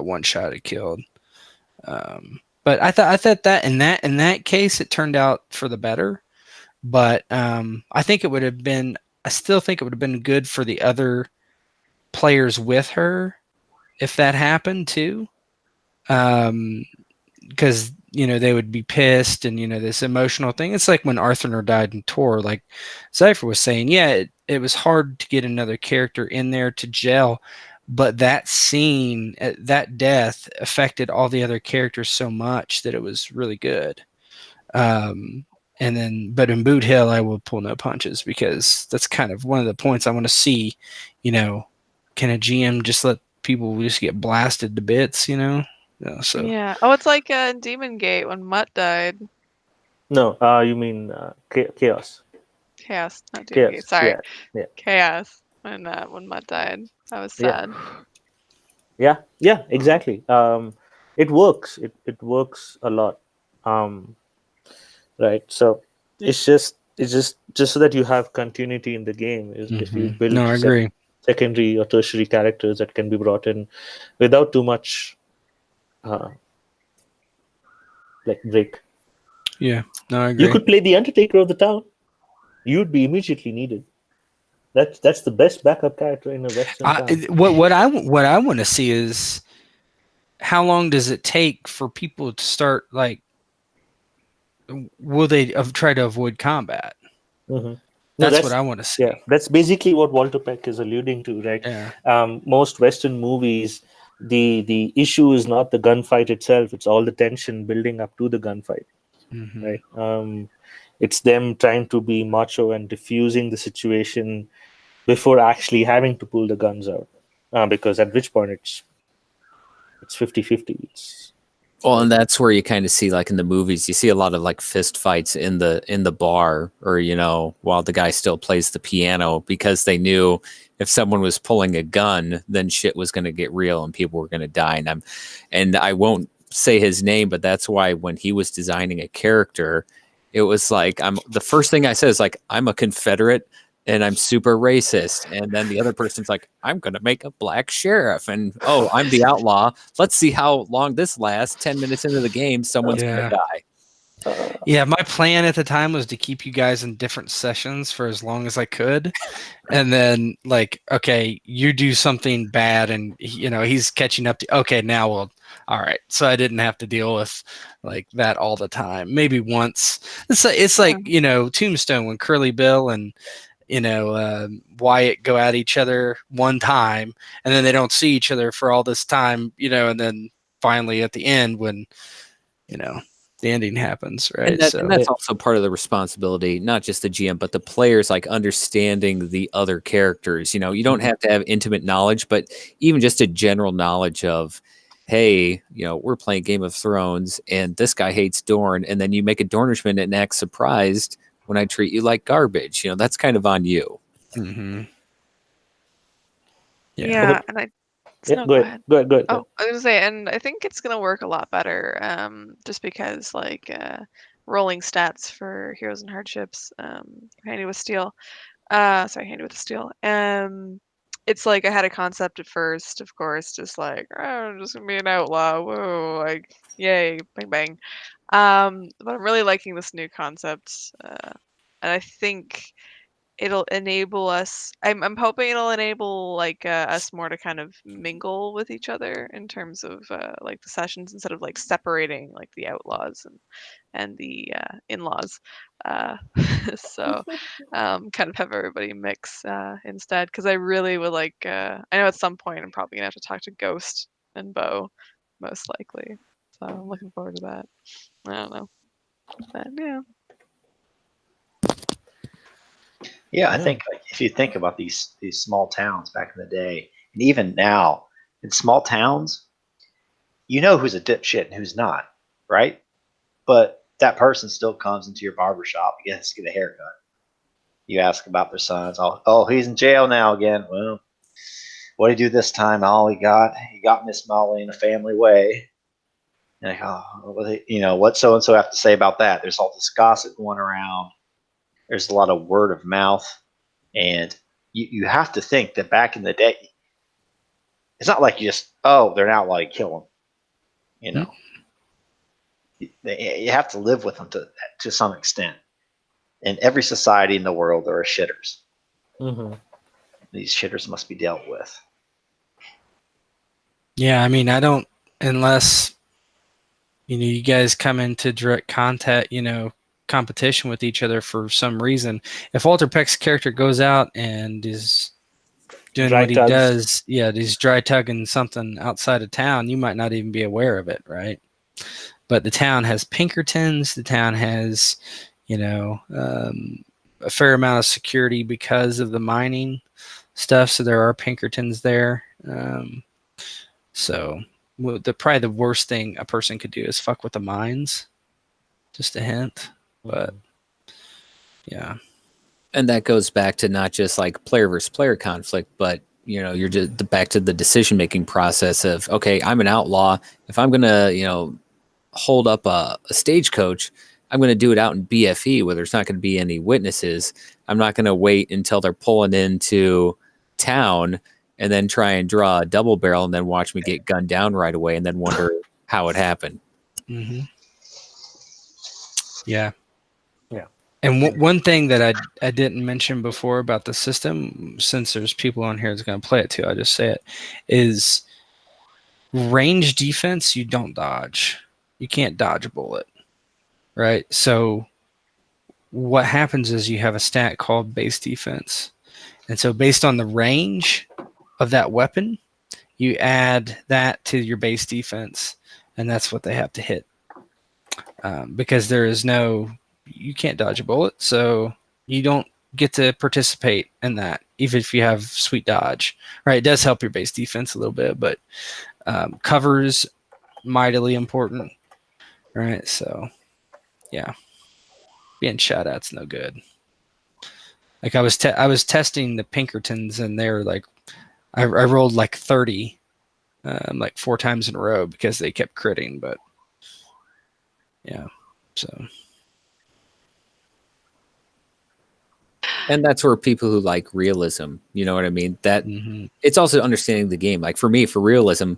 one shot at killed. But I thought that in that case it turned out for the better. But I think it would have been. I still think it would have been good for the other players with her if that happened too. Because they would be pissed and this emotional thing. It's like when Arthur died in Tor. Like Cypher was saying, yeah, it was hard to get another character in there to gel, but that scene, that death affected all the other characters so much that it was really good. And then, but in Boot Hill, I will pull no punches because that's kind of one of the points I want to see. You know, can a GM just let people just get blasted to bits? You know, so
Yeah. Oh, it's like in Demon Gate when Mutt died.
No, you mean chaos?
Chaos, not Demon Gate.
Chaos.
Sorry,
Yeah.
Chaos when Mutt died. That was sad.
Yeah. Exactly. It works. It works a lot. Um, right. So it's just so that you have continuity in the game. Is if you build
no, I agree.
secondary or tertiary characters that can be brought in without too much uh, like break.
Yeah, no, I
You
agree.
could play the Undertaker of the town. You'd be immediately needed. That's the best backup character in a Western town.
What I want to see is how long does it take for people to start, like, will they try to avoid combat?
Mm-hmm. No,
That's what I want to see.
yeah. That's basically what Walter Peck is alluding to, right?
Yeah.
Most Western movies, the issue is not the gunfight itself; it's all the tension building up to the gunfight,
Mm-hmm.
right? It's them trying to be macho and diffusing the situation before actually having to pull the guns out, because at which point it's 50-50.
Well, and that's where you kind of see, like in the movies, you see a lot of like fist fights in the bar, or while the guy still plays the piano, because they knew if someone was pulling a gun, then shit was going to get real and people were going to die. And I won't say his name, but that's why when he was designing a character, it was like the first thing I said is like, I'm a Confederate and I'm super racist. And then the other person's like, I'm going to make a black sheriff. And, oh, I'm the outlaw. Let's see how long this lasts. 10 minutes into the game, someone's going to die.
Yeah, my plan at the time was to keep you guys in different sessions for as long as I could. And then, like, okay, you do something bad and, he's catching up to, okay, now all right. So I didn't have to deal with like that all the time. Maybe once. It's like, Tombstone when Curly Bill and, Wyatt go at each other one time and then they don't see each other for all this time, and then finally at the end when, the ending happens, right?
And that's also part of the responsibility, not just the GM, but the players, like understanding the other characters. You don't have to have intimate knowledge, but even just a general knowledge of, hey, we're playing Game of Thrones and this guy hates Dorne. And then you make a Dornishman and act surprised when I treat you like garbage. That's kind of on you.
Mm-hmm.
Yeah. And
go ahead.
Oh, I was gonna say, and I think it's gonna work a lot better, just because like rolling stats for Heroes and Hardships, Handy with Steel, Handy with the Steel. It's like I had a concept at first, of course, just like, oh, I'm just gonna be an outlaw, whoa, like yay, bang bang. But I'm really liking this new concept, and I think it'll enable us. I'm hoping it'll enable like us more to kind of mingle with each other in terms of like the sessions instead of like separating like the outlaws and the in-laws. So kind of have everybody mix instead, because I really would like. I know at some point I'm probably gonna have to talk to Ghost and Bo, most likely. So I'm looking forward to that. I don't know, but yeah.
Yeah, I think like, if you think about these small towns back in the day, and even now in small towns, you know who's a dipshit and who's not, right? But that person still comes into your barber shop, you get a haircut. You ask about their sons. Oh, he's in jail now again. Well, what did he do this time? All he got Miss Molly in a family way. And like, what so and so have to say about that? There's all this gossip going around. There's a lot of word of mouth. And you have to think that back in the day, it's not like you just, they're an outlaw, you kill them. You have to live with them to some extent. In every society in the world, there are shitters.
Mm-hmm.
These shitters must be dealt with.
Yeah, I mean, I don't, unless, you guys come into direct contact, competition with each other for some reason. If Walter Peck's character goes out and is, doing
Dry
what he
tugs.
does. Yeah, he's dry tugging something outside of town. You might not even be aware of it, right? But the town has Pinkertons. The town has, a fair amount of security because of the mining stuff. So there are Pinkertons there. So probably the worst thing a person could do is fuck with the mines. Just a hint, but yeah.
And that goes back to not just like player versus player conflict, but you're just back to the decision making process of, okay, I'm an outlaw. If I'm gonna hold up a stagecoach, I'm going to do it out in BFE where there's not going to be any witnesses. I'm not going to wait until they're pulling into town and then try and draw a double barrel and then watch me get gunned down right away and then wonder how it happened.
Mm-hmm. Yeah.
Yeah.
And one thing that I didn't mention before about the system, since there's people on here that's going to play it too, I'll just say it, is range defense. You don't dodge. You can't dodge a bullet, right? So what happens is you have a stat called base defense. And so based on the range of that weapon, you add that to your base defense, and that's what they have to hit. Because you can't dodge a bullet, so you don't get to participate in that, even if you have sweet dodge. Right? It does help your base defense a little bit, but cover's mightily important. Right? So, yeah. Being shot at's no good. Like I was testing the Pinkertons, and they're like, I rolled like 30, like 4 times in a row because they kept critting. But yeah, so.
And that's where people who like realism, you know what I mean? That it's also understanding the game. Like for me, for realism,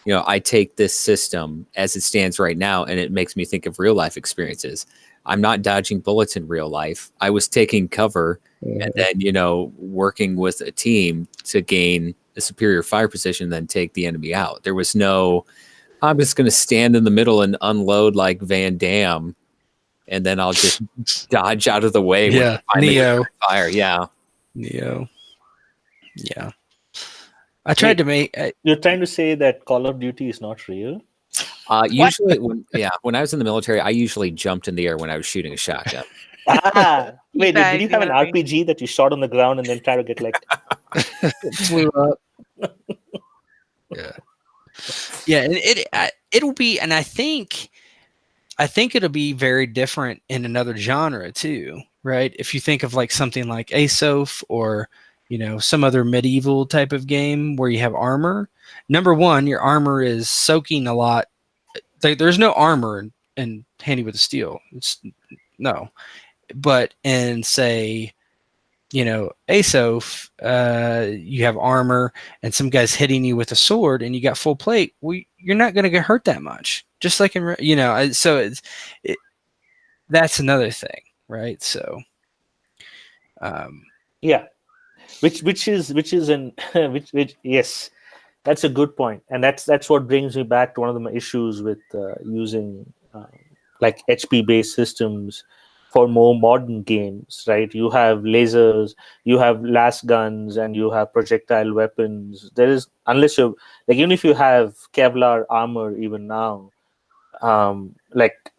I take this system as it stands right now, and it makes me think of real life experiences. I'm not dodging bullets in real life. I was taking cover and then, working with a team to gain a superior fire position, then take the enemy out. There was no, I'm just going to stand in the middle and unload like Van Damme, and then I'll just dodge out of the way.
Yeah, Neo.
Fire, yeah.
Neo. Yeah. I tried to make...
You're trying to say that Call of Duty is not real?
Usually, when I was in the military, I usually jumped in the air when I was shooting a shotgun.
Wait, did you have an RPG that you shot on the ground and then try to get like...
flew up? Yeah, and it'll be... And I think it'll be very different in another genre too, right? If you think of like something like ASOF or some other medieval type of game where you have armor. Number one, your armor is soaking a lot. There's no armor in Handy with the Steel. No, but in say, ASOF, you have armor and some guy's hitting you with a sword and you got full plate. You're not going to get hurt that much. Just like so that's another thing, right? So,
yeah, which yes, that's a good point, and that's what brings me back to one of the issues with using like HP based systems for more modern games, right? You have lasers, you have las guns, and you have projectile weapons. There is, unless you're like, even if you have Kevlar armor, even now. Like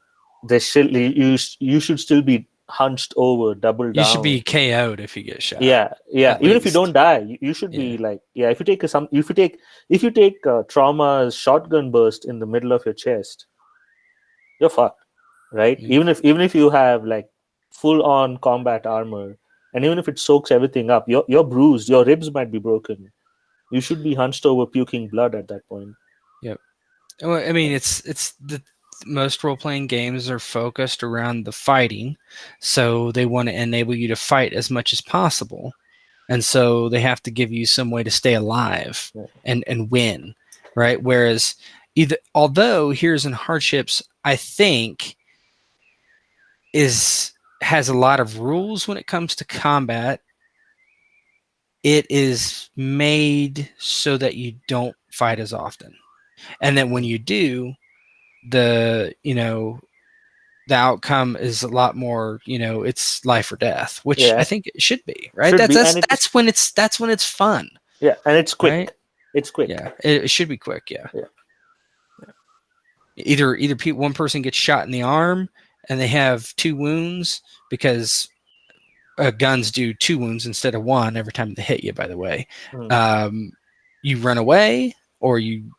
you should still be hunched over, double down.
You should be KO'd if you get shot.
Yeah. Even if you don't die, you should be like, If you take trauma's shotgun burst in the middle of your chest, you're fucked, right? Even if you have like full on combat armor, and even if it soaks everything up, you're bruised. Your ribs might be broken. You should be hunched over, puking blood at that point.
Yep. Well, I mean, it's the most role-playing games are focused around the fighting, so they want to enable you to fight as much as possible, and so they have to give you some way to stay alive and win, right? Whereas although Heroes and Hardships, I think, has a lot of rules when it comes to combat, it is made so that you don't fight as often. And then when you do, the outcome is a lot more, it's life or death, which I think it should be, right? That's when it's fun.
Yeah, and it's quick.
Right?
It's quick.
Yeah, it should be quick. Yeah.
Yeah.
Either one person gets shot in the arm and they have 2 wounds because guns do 2 wounds instead of 1 every time they hit you. By the way, you run away or you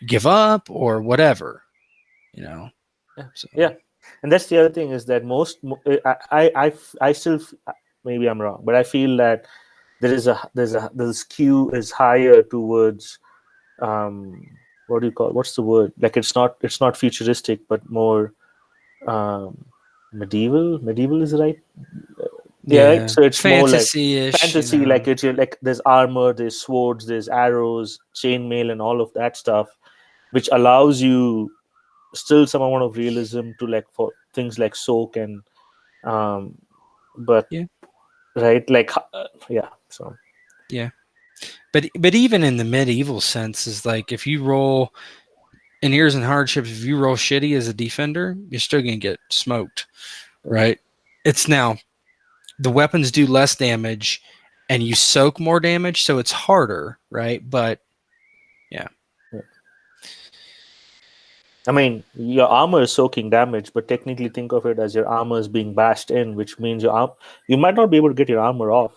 give up or whatever. So.
Yeah, and that's the other thing is that I still maybe I'm wrong, but I feel that the skew is higher towards what do you call, what's the word, like it's not futuristic but more um medieval is right. Yeah, right. So it's more like
fantasy-ish.
fantasy, like it's like there's armor, there's swords, there's arrows, chainmail, and all of that stuff, which allows you still some amount of realism to, like, for things like soak and but
Yeah.
right, like yeah, so
Yeah. But even in the medieval sense is like if you roll in Years and Hardships, if you roll shitty as a defender, you're still gonna get smoked. Right? It's now the weapons do less damage and you soak more damage, so it's harder, right? But yeah.
I mean, your armor is soaking damage, but technically think of it as your armor is being bashed in, which means you might not be able to get your armor off.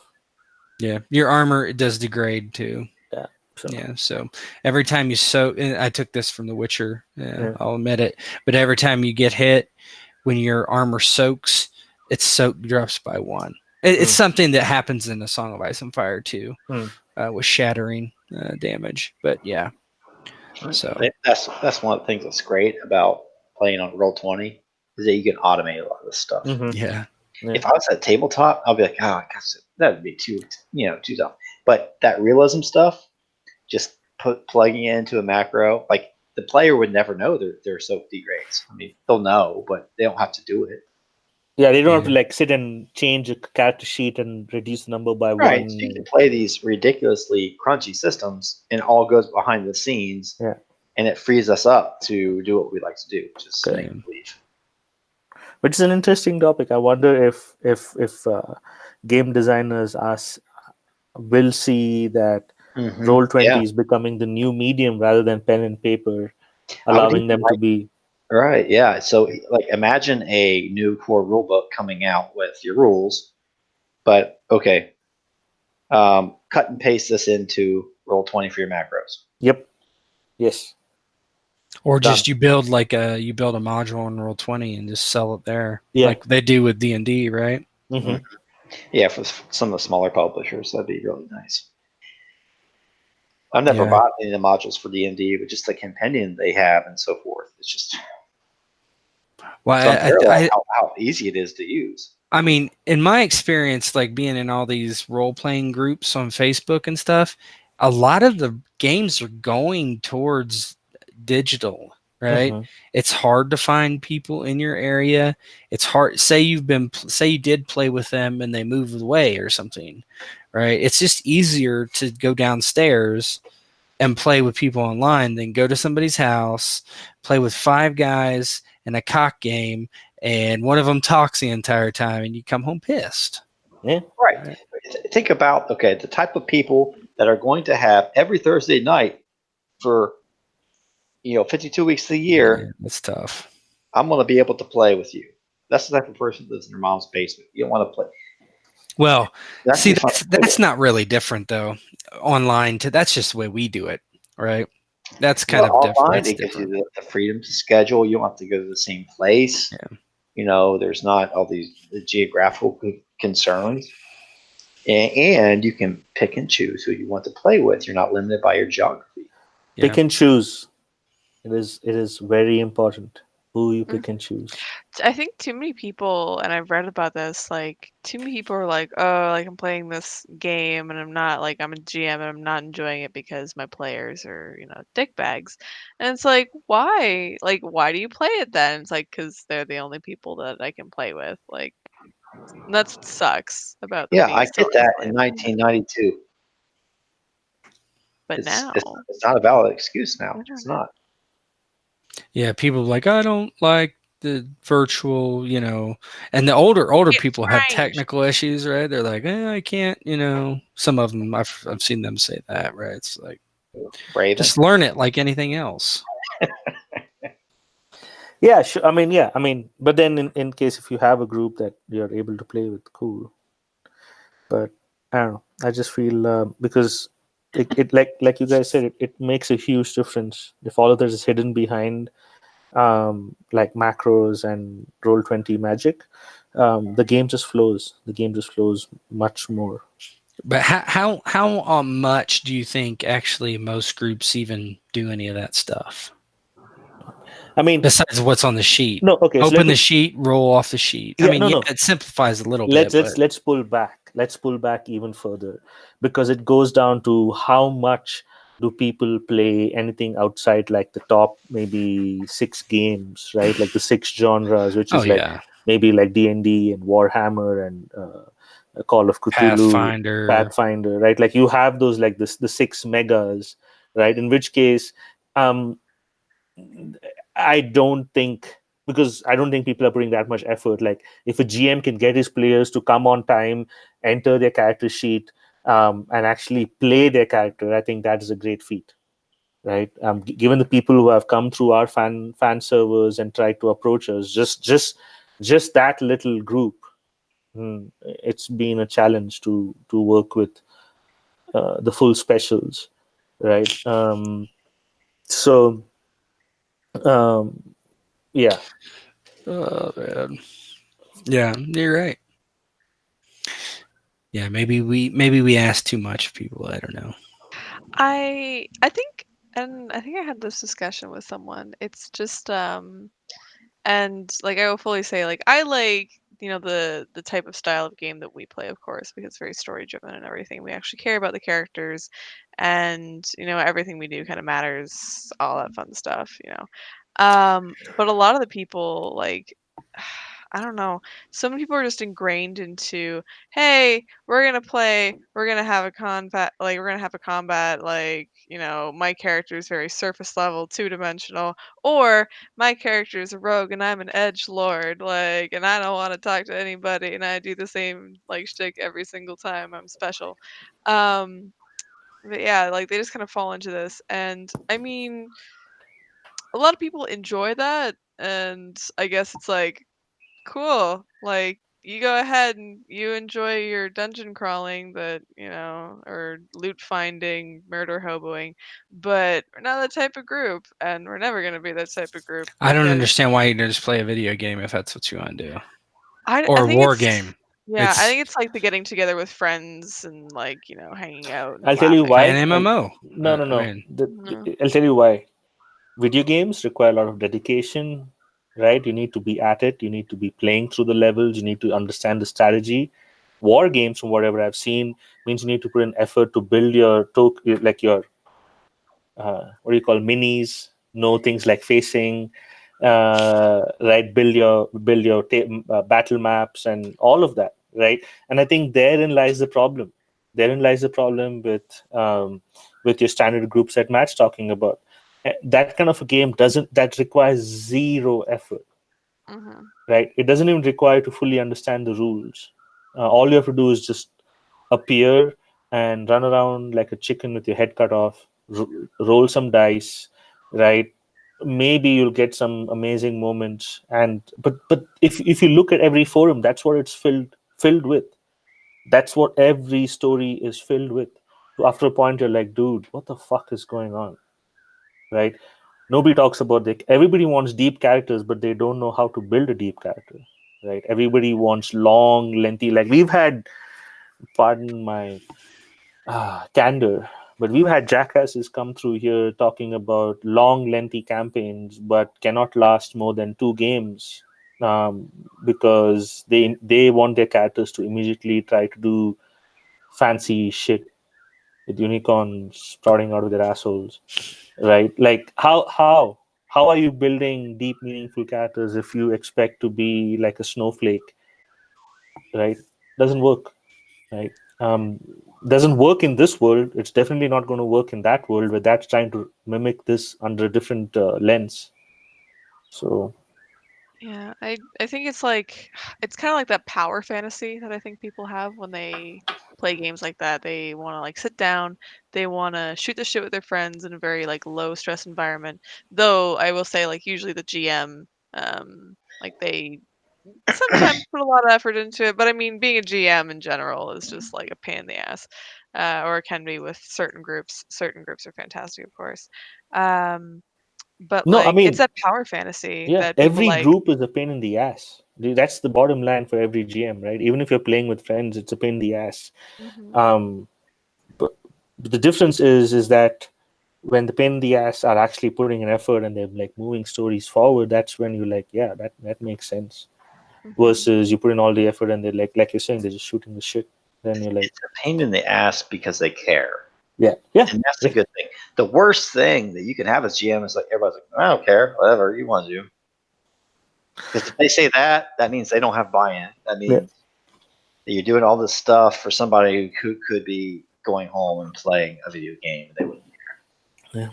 Yeah. Your armor does degrade too.
Yeah. So.
Yeah, so every time you soak, and I took this from The Witcher,
Yeah.
I'll admit it, but every time you get hit, when your armor soaks, its soak drops by 1. It's something that happens in A Song of Ice and Fire too, with shattering damage. But yeah, so
that's one of the things that's great about playing on Roll20 is that you can automate a lot of this stuff.
yeah.
If I was at tabletop, I'll be like, oh, gosh, that would be too tough. But that realism stuff, just plugging it into a macro, like the player would never know their soak degrades. I mean, they'll know, but they don't have to do it.
Yeah, they don't have to like sit and change a character sheet and reduce the number by
Right.
1.
So you can play these ridiculously crunchy systems, and it all goes behind the scenes.
Yeah.
And it frees us up to do what we like to do, which is make believe.
Which is an interesting topic. I wonder if game designers will see that Roll20 is becoming the new medium rather than pen and paper, allowing them to be.
Right, yeah. So, like, imagine a new core rulebook coming out with your rules, but okay, cut and paste this into Roll20 for your macros.
Yep. Yes.
Or just you build a module in Roll20 and just sell it there,
Yeah.
like they do with D&D, right?
Mm-hmm.
Yeah, for some of the smaller publishers, that'd be really nice. I've never bought any of the modules for D&D, but just the compendium they have and so forth. It's just how easy it is to use.
I mean, in my experience, like being in all these role-playing groups on Facebook and stuff, a lot of the games are going towards digital, right? It's hard to find people in your area. It's hard. Say you did play with them and they moved away or something, right? It's just easier to go downstairs and play with people online than go to somebody's house, play with 5 guys in a cock game, and one of them talks the entire time, and you come home pissed.
Yeah,
right. Think about the type of people that are going to have every Thursday night for 52 weeks of the year.
Yeah, that's tough.
I'm going to be able to play with you. That's the type of person that lives in your mom's basement. You don't want to play.
Well, that's not really different though. Online, that's just the way we do it, right? That's kind of different.
It gives you the freedom to schedule. You don't have to go to the same place.
Yeah.
There's not all these geographical concerns. And you can pick and choose who you want to play with. You're not limited by your geography.
Yeah. Pick and choose. It is very important who you pick and choose.
I think too many people, and I've read about this, like too many people are like, oh, like I'm playing this game and I'm a GM and I'm not enjoying it because my players are, dick bags. And it's like, why? Like, why do you play it then? It's like, because they're the only people that I can play with. Like, that's what sucks about the
I get that in 1992.
But now
it's not a valid excuse now. It's not.
Yeah, people are like, I don't like the virtual, and the older
It's
people have
strange.
technical issues, right? They're like, I can't, some of them, I've seen them say that, right? It's like,
Raven.
just learn it like anything else.
Yeah, sure. I mean, but then in case if you have a group that you're able to play with, cool. But I don't know. I just feel because it like you guys said, it makes a huge difference if all of this is hidden behind like macros and Roll20 magic. The game just flows. The game just flows much more.
But how much do you think actually most groups even do any of that stuff?
I mean,
Besides what's on the sheet.
no. Okay, so
Open the sheet, roll off the sheet. I
Yeah,
mean,
no.
it simplifies a little bit, but
Let's pull back. Let's pull back even further, because it goes down to how much do people play anything outside like the top maybe 6 games, right? Like the 6 genres, which
oh
is like
yeah,
maybe like D&D and Warhammer and Call of Cthulhu,
Pathfinder.
Pathfinder, right? Like you have those like this the 6 megas, right? In which case, um, I don't think, because I don't think people are putting that much effort. Like if a GM can get his players to come on time, enter their character sheet, and actually play their character, I think that is a great feat, right? Given the people who have come through our fan servers and tried to approach us, just that little group, it's been a challenge to work with the full specials, right? So yeah.
Oh man. Yeah, you're right. Yeah, maybe we ask too much of people. I don't know.
I think, and I think I had this discussion with someone. It's just and like I will fully say, like I like the type of style of game that we play, of course, because it's very story driven and everything. We actually care about the characters, and everything we do kind of matters, all that fun stuff. But a lot of the people like. I don't know. So many people are just ingrained into, hey, we're gonna have a combat, like, my character is very surface level, two-dimensional, or my character is a rogue and I'm an edge lord, like, and I don't want to talk to anybody and I do the same like shtick every single time. I'm special. Um, but yeah, like they just kind of fall into this. And I mean, a lot of people enjoy that, and I guess it's like cool. Like, you go ahead and you enjoy your dungeon crawling, or loot finding, murder hoboing, but we're not that type of group, and we're never gonna be that type of group
I don't
because
understand why you don't just play a video game if that's what you want to do,
I
or a
think
war
it's
game.
yeah, I think it's like the getting together with friends and like hanging out and
I'll tell you
laughing.
Play
why.
an MMO.
No, no,
I
no.
mean,
Mhm.
I'll tell you why. Video games require a lot of dedication, right? You need to be at it. You need to be playing through the levels. You need to understand the strategy. War games, from whatever I've seen, means you need to put in effort to build your like your what do you call minis, know things like facing, right? Build your battle maps and all of that, right? And I think therein lies the problem. Therein lies the problem with your standard group set match talking about. That kind of a game doesn't that requires zero effort,
Mhm.
right? It doesn't even require to fully understand the rules. All you have to do is just appear and run around like a chicken with your head cut off, roll some dice, right? Maybe you'll get some amazing moments. And but if you look at every forum, that's what it's filled with. That's what every story is filled with. So after a point, you're like, dude, what the fuck is going on, right? Nobody talks about everybody wants deep characters, but they don't know how to build a deep character, right? Everybody wants long, lengthy. Like we've had, pardon my candor, but we've had jackasses come through here talking about long, lengthy campaigns, but cannot last more than 2 games, because they want their characters to immediately try to do fancy shit with unicorns sprouting out of their assholes, right? Like how are you building deep, meaningful characters if you expect to be like a snowflake, right? Doesn't work, right? Doesn't work in this world. It's definitely not going to work in that world where that's trying to mimic this under a different lens. So
Yeah, I think it's like it's kind of like that power fantasy that I think people have when they play games like that. They want to like sit down, they want to shoot the shit with their friends in a very like low stress environment. Though I will say like usually the GM like they sometimes put a lot of effort into it, but I mean being a GM in general is just like a pain in the ass. Or it can be with certain groups. Certain groups are fantastic, of course. Um but
No, I
like it's
mean,
that power fantasy
yeah,
that people
every
like.
group is a pain in the ass. That's the bottom line for every GM, right? Even if you're playing with friends, it's a pain in the ass.
Mhm.
But the difference is that when the pain in the ass are actually putting an effort and they're like moving stories forward, that's when you're like, yeah, that makes sense.
Mhm.
Versus you put in all the effort and they're like you're saying, they're just shooting the shit. Then you're like,
It's a pain in the ass because they care.
yeah, yeah,
And that's the
yeah,
good thing. The worst thing that you can have as GM is like everybody's like, I don't care, whatever you want to do. Because if they say that, that means they don't have buy-in. That
yeah.
means that you're doing all this stuff for somebody who could be going home and playing a video game. They wouldn't.
Yeah.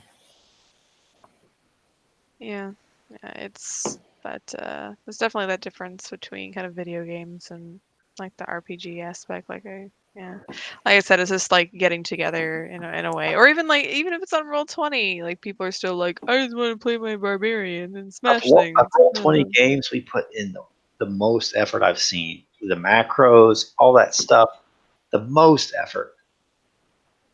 Yeah, it's that there's definitely that difference between kind of video games and like the RPG aspect. Yeah. Like I said, it's just like getting together in a way. Or even like even if it's on Roll20, like people are still like, I just want to play my barbarian and smash
Of
things.
roll 20 games, we put in the most effort I've seen. The macros, all that stuff, the most effort.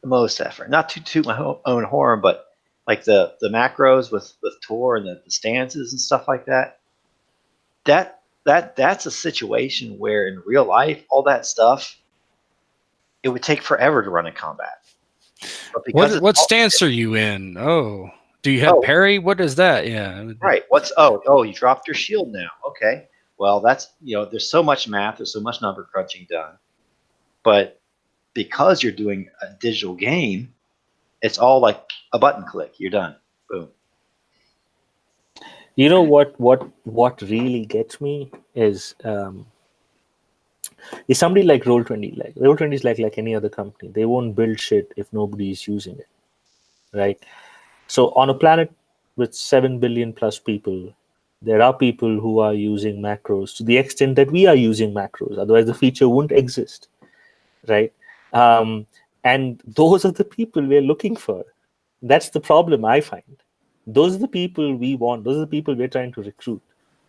The most effort. Not to toot my own horn, but like the macros with Tor and the stances and stuff like that. That's a situation where in real life, all that stuff, it would take forever to run in combat. But because it's
What
all,
stance are you in? Oh, do you have
oh,
parry? What is that? Yeah.
right. You dropped your shield now. Okay. Well, that's there's so much math, there's so much number crunching done. But because you're doing a digital game, it's all like a button click. You're done. Boom.
You know what really gets me is somebody like Roll20. Like Roll20 is like any other company. They won't build shit if nobody is using it, right? So on a planet with 7 billion plus people, there are people who are using macros to the extent that we are using macros. Otherwise, the feature wouldn't exist, right? Um, and those are the people we're looking for. That's the problem I find. Those are the people we want. Those are the people we're trying to recruit.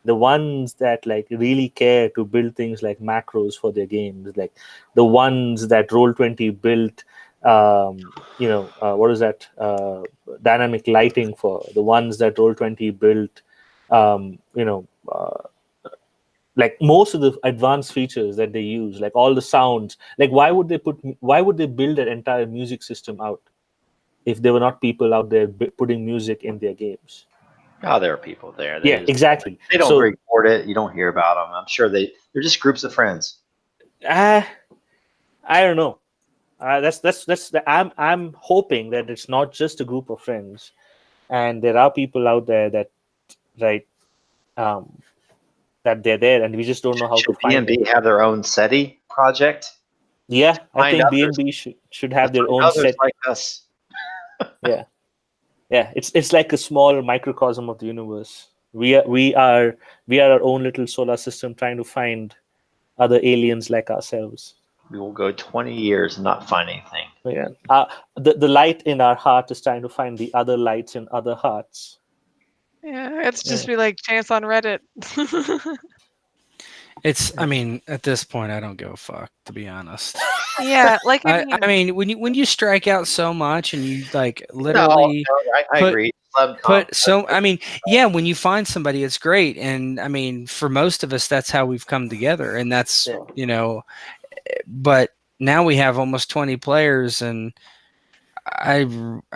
The ones that like really care to build things like macros for their games, like the ones that Roll20 built. What is that? Dynamic lighting for the ones that Roll20 built. Um, you know, like most of the advanced features that they use, like all the sounds. Like why would they build an entire music system out if there were not people out there putting music in their games?
Oh, there are people there.
Yeah, exactly.
They don't
So
report it. You don't hear about them. I'm sure they're just groups of friends.
I don't know. I'm hoping that it's not just a group of friends, and there are people out there that right um, that they're there, and we just don't know how to
Should
find them.
B&B have their own SETI project?
Yeah, I
Find
think
others.
BNB should
To
have their
find
own
others
set.
like us.
Yeah, yeah. It's like a small microcosm of the universe. We are our own little solar system trying to find other aliens like ourselves.
We will go 20 years and not find anything.
Yeah. The light in our heart is trying to find the other lights in other hearts.
Yeah, it's
Yeah.
just be like chance on Reddit.
I mean, at this point, I don't give a fuck, to be honest.
Yeah, like I
I
mean,
mean, when you strike out so much and you like
No,
literally
I
put
agree.
put so I mean, yeah, when you find somebody, it's great, and I mean, for most of us, that's how we've come together, and that's
Yeah.
But now we have almost 20 players, and I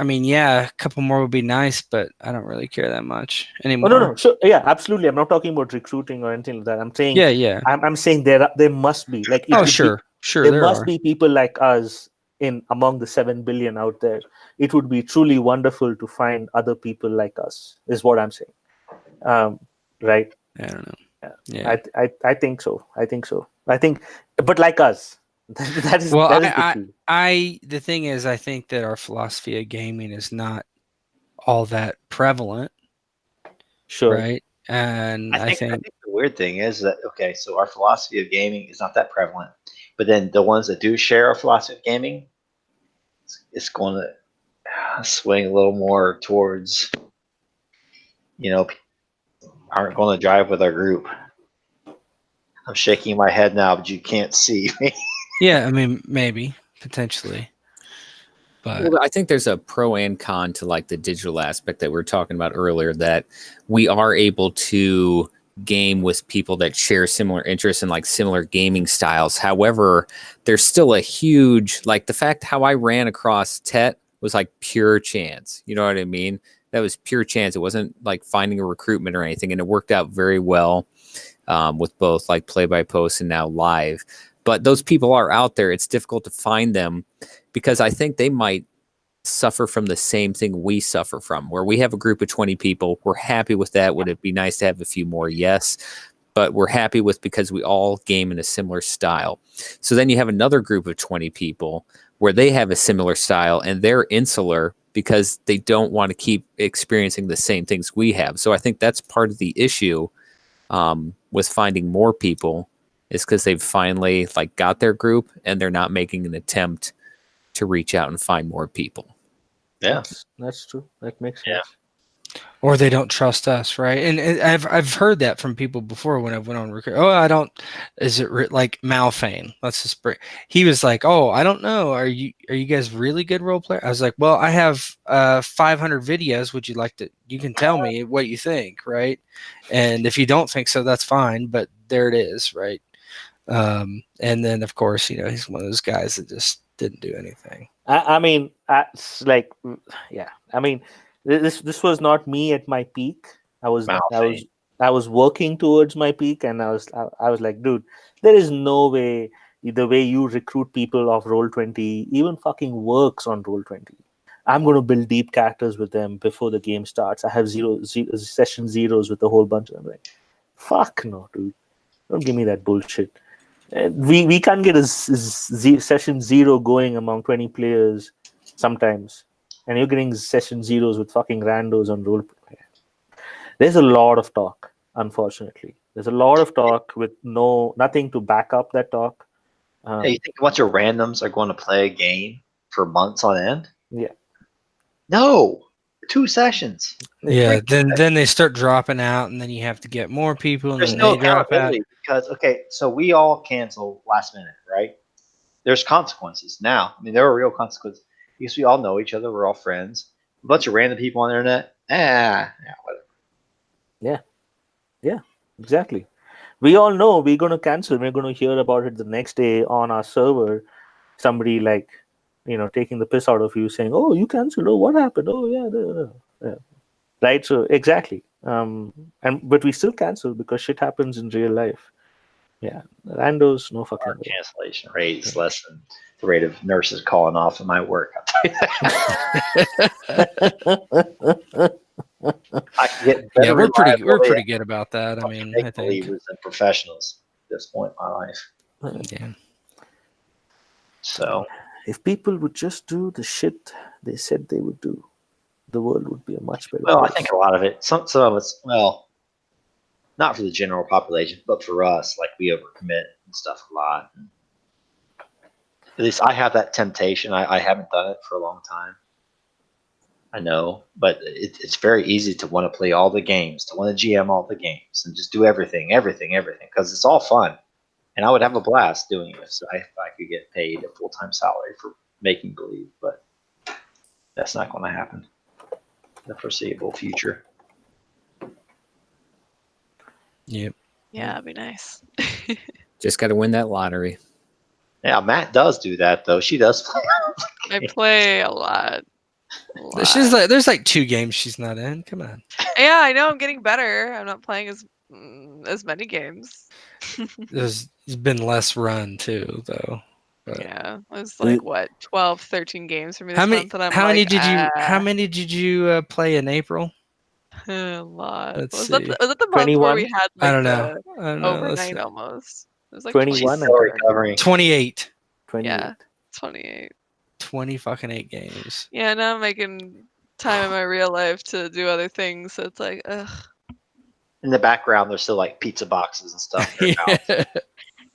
mean, yeah, a couple more would be nice, but I don't really care that much
Oh
anymore.
no, sure, yeah, absolutely. I'm not talking about recruiting or anything like that. I'm saying,
Yeah.
I'm saying there must be like
Oh, sure,
there
there
must
are.
be people like us in among the 7 billion out there. It would be truly wonderful to find other people like us. Is what I'm saying. Right?
I don't know.
Yeah.
Yeah.
I think so. I think, but like us. that is
Well,
the key.
the thing is, I think that our philosophy of gaming is not all that prevalent,
Sure.
right? And
I think the weird thing is that, okay, so our philosophy of gaming is not that prevalent, but then the ones that do share our philosophy of gaming, it's going to swing a little more towards, aren't going to drive with our group. I'm shaking my head now, but you can't see me.
Yeah, I mean, maybe potentially, but
Well, I think there's a pro and con to like the digital aspect that we were talking about earlier, that we are able to game with people that share similar interests and like similar gaming styles. However, there's still a huge, like the fact how I ran across Tet was like pure chance. You know what I mean? That was pure chance. It wasn't like finding a recruitment or anything. And it worked out very well with both like play by post and now live. But those people are out there. It's difficult to find them because I think they might suffer from the same thing we suffer from, where we have a group of 20 people. We're happy with that. Would it be nice to have a few more? Yes. But we're happy with because we all game in a similar style. So then you have another group of 20 people where they have a similar style and they're insular because they don't want to keep experiencing the same things we have. So I think that's part of the issue with finding more people, is because they've finally like got their group and they're not making an attempt to reach out and find more people.
Yeah.
That's true. That makes
Yeah.
sense.
or they don't trust us, right? And I've heard that from people before when I went on recruit. Oh, I don't. Is it like Malfane? Let's just bring. He was like, oh, I don't know. Are you guys really good role player? I was like, well, I have 500 videos. Would you like to? You can tell me what you think, right? And if you don't think so, that's fine. But there it is, right? And then of course, he's one of those guys that just didn't do anything.
I mean, it's like, yeah. I mean, this was not me at my peak. I was working towards my peak, and I was like, dude, there is no way the way you recruit people off Roll20 even fucking works on Roll20. I'm going to build deep characters with them before the game starts. I have zero session zeros with a whole bunch of them. Like, fuck no, dude. Don't give me that bullshit. We can't get a session zero going among 20 players sometimes, and you're getting session zeros with fucking randos on role. There's a lot of talk, unfortunately. There's a lot of talk with nothing to back up that talk.
Hey, you think a bunch of randoms are going to play a game for months on end?
Yeah.
No, 2 sessions.
Yeah, then they start dropping out, and then you have to get more people, and
There's
then
no
they drop out.
accountability because, okay, so we all cancel last minute, right? There's consequences now. I mean, there are real consequences because we all know each other. We're all friends. A bunch of random people on the internet. Whatever.
Yeah, exactly. We all know we're going to cancel. We're going to hear about it the next day on our server. Somebody taking the piss out of you, saying, "Oh, you canceled. Oh, what happened? Oh, yeah." Right. So exactly. But we still cancel because shit happens in real life. Yeah, randos, no fucking
Our
way.
cancellation rate is less than the rate of nurses calling off in my work. I'll tell you that. I can get better.
Yeah, we're pretty good about that. I mean, I think.
Believers and professionals at this point in my life.
Yeah.
So
if people would just do the shit they said they would do, the world would be a much better
well,
place.
I think a lot of it, some of it's, well, not for the general population, but for us, like we overcommit and stuff a lot. At least I have that temptation. I haven't done it for a long time. I know, but it's very easy to want to play all the games, to want to GM all the games, and just do everything, because it's all fun. And I would have a blast doing it if I could get paid a full-time salary for making believe, but that's not going to happen in the foreseeable future.
Yep.
Yeah, it'd be nice.
Just got to win that lottery.
Yeah, Matt does do that though. She does play.
I play a lot.
She's like, there's like 2 games she's not in. Come on.
Yeah, I know. I'm getting better. I'm not playing as many games.
There's been less run too, though. But
Yeah, it was like what 12, 13 games for me this
how many?
month, and I'm
How
like,
many did you? How many did you play in April?
a lot.
Let's
Was
see.
that the month where we
21?
had
I
like
don't know.
the
I don't know. Let's see.
overnight almost? It was like
21,
She's still recovering.
28.
28.
Yeah, 28.
20 fucking 8 games.
Yeah, now I'm making time in my real life to do other things, so it's like, ugh.
in the background, there's still like pizza boxes and stuff. In their mouth.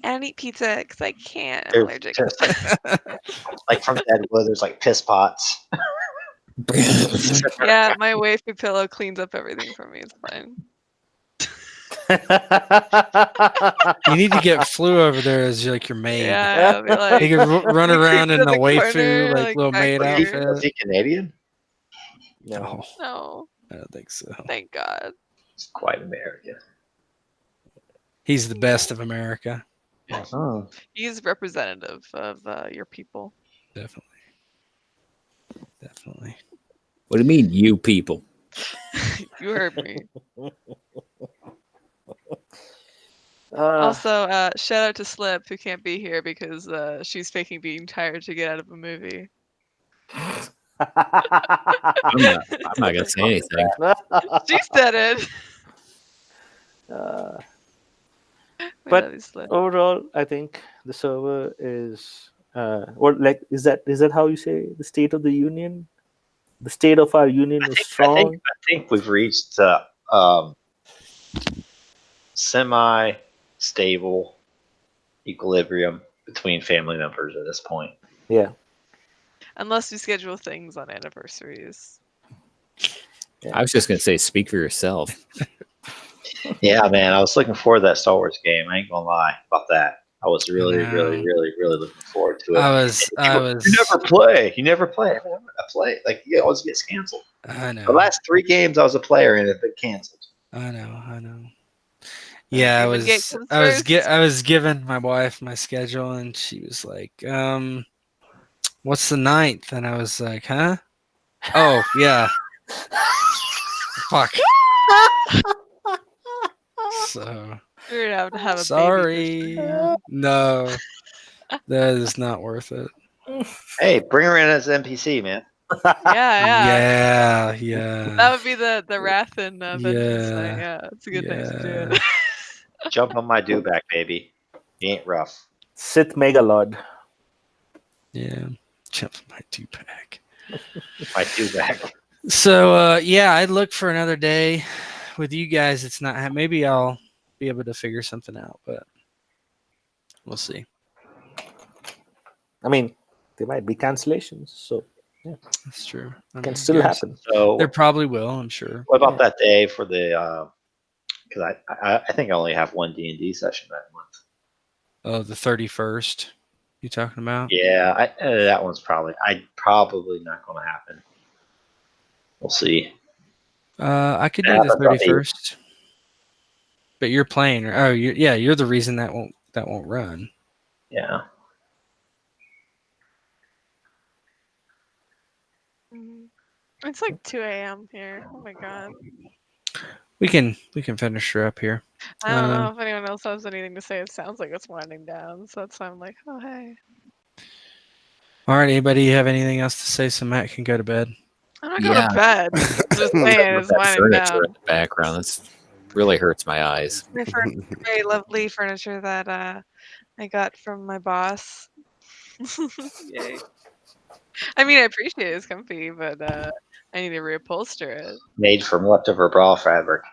I don't eat pizza because I can't. I'm
They're
allergic.
just like from Deadwood, there's like piss pots.
Yeah, my wifey pillow cleans up everything for me. It's fine.
You need to get Flu over there as like your maid.
Yeah, I'll be like,
He could run
he
around
creeps
in
in
the
the
waifu,
corner,
like
like,
little
back
maid
here.
Was
outfit.
he Canadian?
No.
No,
No,
I don't think so.
thank God.
He's quite American.
He's the best of America.
Oh.
He's representative of your people.
Definitely. Definitely.
What do you mean, you people?
You heard me.
Uh,
Also, shout out to Slip, who can't be here because she's faking being tired to get out of a movie.
I'm not gonna say anything.
She said it. We
But-
love you, Slip.
Overall, I think the server is is that how you say the state of the union? The state of our union is strong.
I think we've reached semi-stable equilibrium between family members at this point.
Yeah.
Unless we schedule things on anniversaries.
I was just gonna say, speak for yourself.
Yeah, man, I was looking forward to that Star Wars game. I ain't gonna lie about that. I was really,
know.
really, really, really looking forward to it.
I was.
You never play. You never play. I play. Like, it always gets canceled.
I know.
The last 3 games I was a player in have been canceled.
I know. Yeah,
Even Gate comes
I was
first.
I was giving my wife my schedule, and she was like, "What's the 9th?" And I was like, "Huh? Oh, yeah. Fuck." So
We're gonna have to have a
sorry.
baby.
No, that is not worth it.
Hey, bring her in as NPC, man.
Yeah.
Yeah.
That would be the Wrath and Vengeance night.
Yeah.
Yeah, it's a good night to do
Yeah.
it.
Jump on my do-back, baby. He ain't rough.
Sith Megalord.
Yeah. Jump my two-pack.
My do-back.
So yeah, I'd look for another day with you guys. It's not. Maybe I'll be able to figure something out, but we'll see.
I mean, there might be cancellations, so
That's true. I
can
mean,
still
yes,
happen.
So,
There probably will. I'm sure.
what about that day for the? Because I think I only have one D&D session that month.
Oh, the 31st. You talking about?
Yeah, that one's probably not going to happen. We'll see.
I could do
Yeah,
the
that's about
31st. But you're playing. Oh, you're the reason that won't run.
Yeah.
Mhm. It's like 2 a.m. here. Oh my God.
We can finish her up here.
I don't know if anyone else has anything to say. It sounds like it's winding down. So that's why I'm like, oh, hey.
All right. Anybody have anything else to say so Matt can go to bed?
I'm not going
Yeah.
to bed. Just saying, it's
That
winding
furniture
down.
in the background, that's really hurts my eyes.
My very lovely furniture that I got from my boss. Yay. I mean, I appreciate it. It's comfy, but I need to reupholster it.
Made from leftover bra fabric.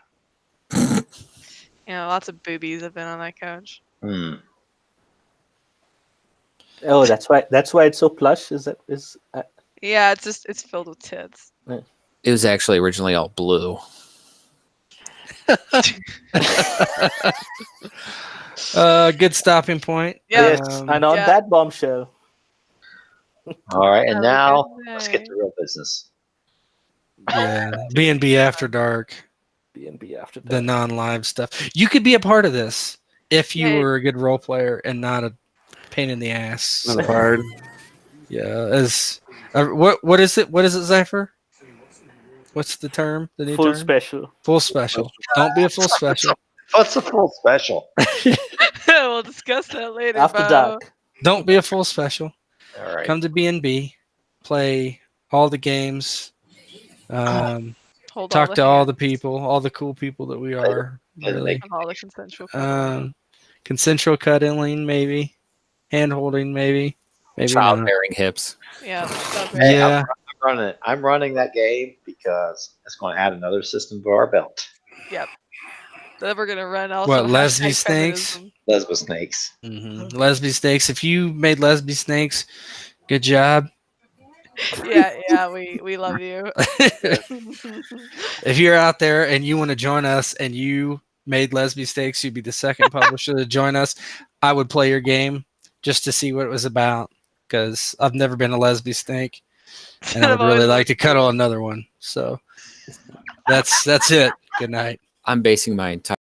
Lots of boobies have been on that couch.
Hmm.
Oh, that's why it's so plush.
Yeah, it's filled with tits.
It was actually originally all blue.
Good stopping point.
Yeah.
Yes, and on
Yeah.
that bombshell.
All right, and
Have a
now
good
let's get
night.
to real business.
Yeah. B&B After Dark.
B&B after that.
The non-live stuff. You could be a part of this if you
Yeah.
were a good role player and not a pain in the ass.
Not hard.
Yeah. As what is it? What is it, Zephyr? What's the term? The new
Full
term?
special.
Full special. Don't be a full special.
What's a full special?
We'll discuss that later.
After
Bo.
dark.
Don't be a full special.
All right.
Come to B&B, play all the games,
Hold
talk
all
to
the
all
hands
the people, all the cool people that we are. Really,
and all the consensual. cuddling.
consensual cuddling, maybe, hand holding, maybe not.
Childbearing hips.
Yeah.
Hey,
Yeah,
I'm running that game because it's going to add another system to our belt.
Yep. that we're gonna run also
What, lesbian
hashtag
snakes?
feminism.
Lesbo snakes.
Lesbian snakes. If you made lesbian snakes, good job.
Yeah, we love you.
If you're out there and you want to join us and you made lesbian snakes, you'd be the second publisher to join us. I would play your game just to see what it was about because I've never been a lesbian snake, and I
I've
would really
always
like
wanted
to cuddle another one. So that's it. Good night.
I'm basing my entire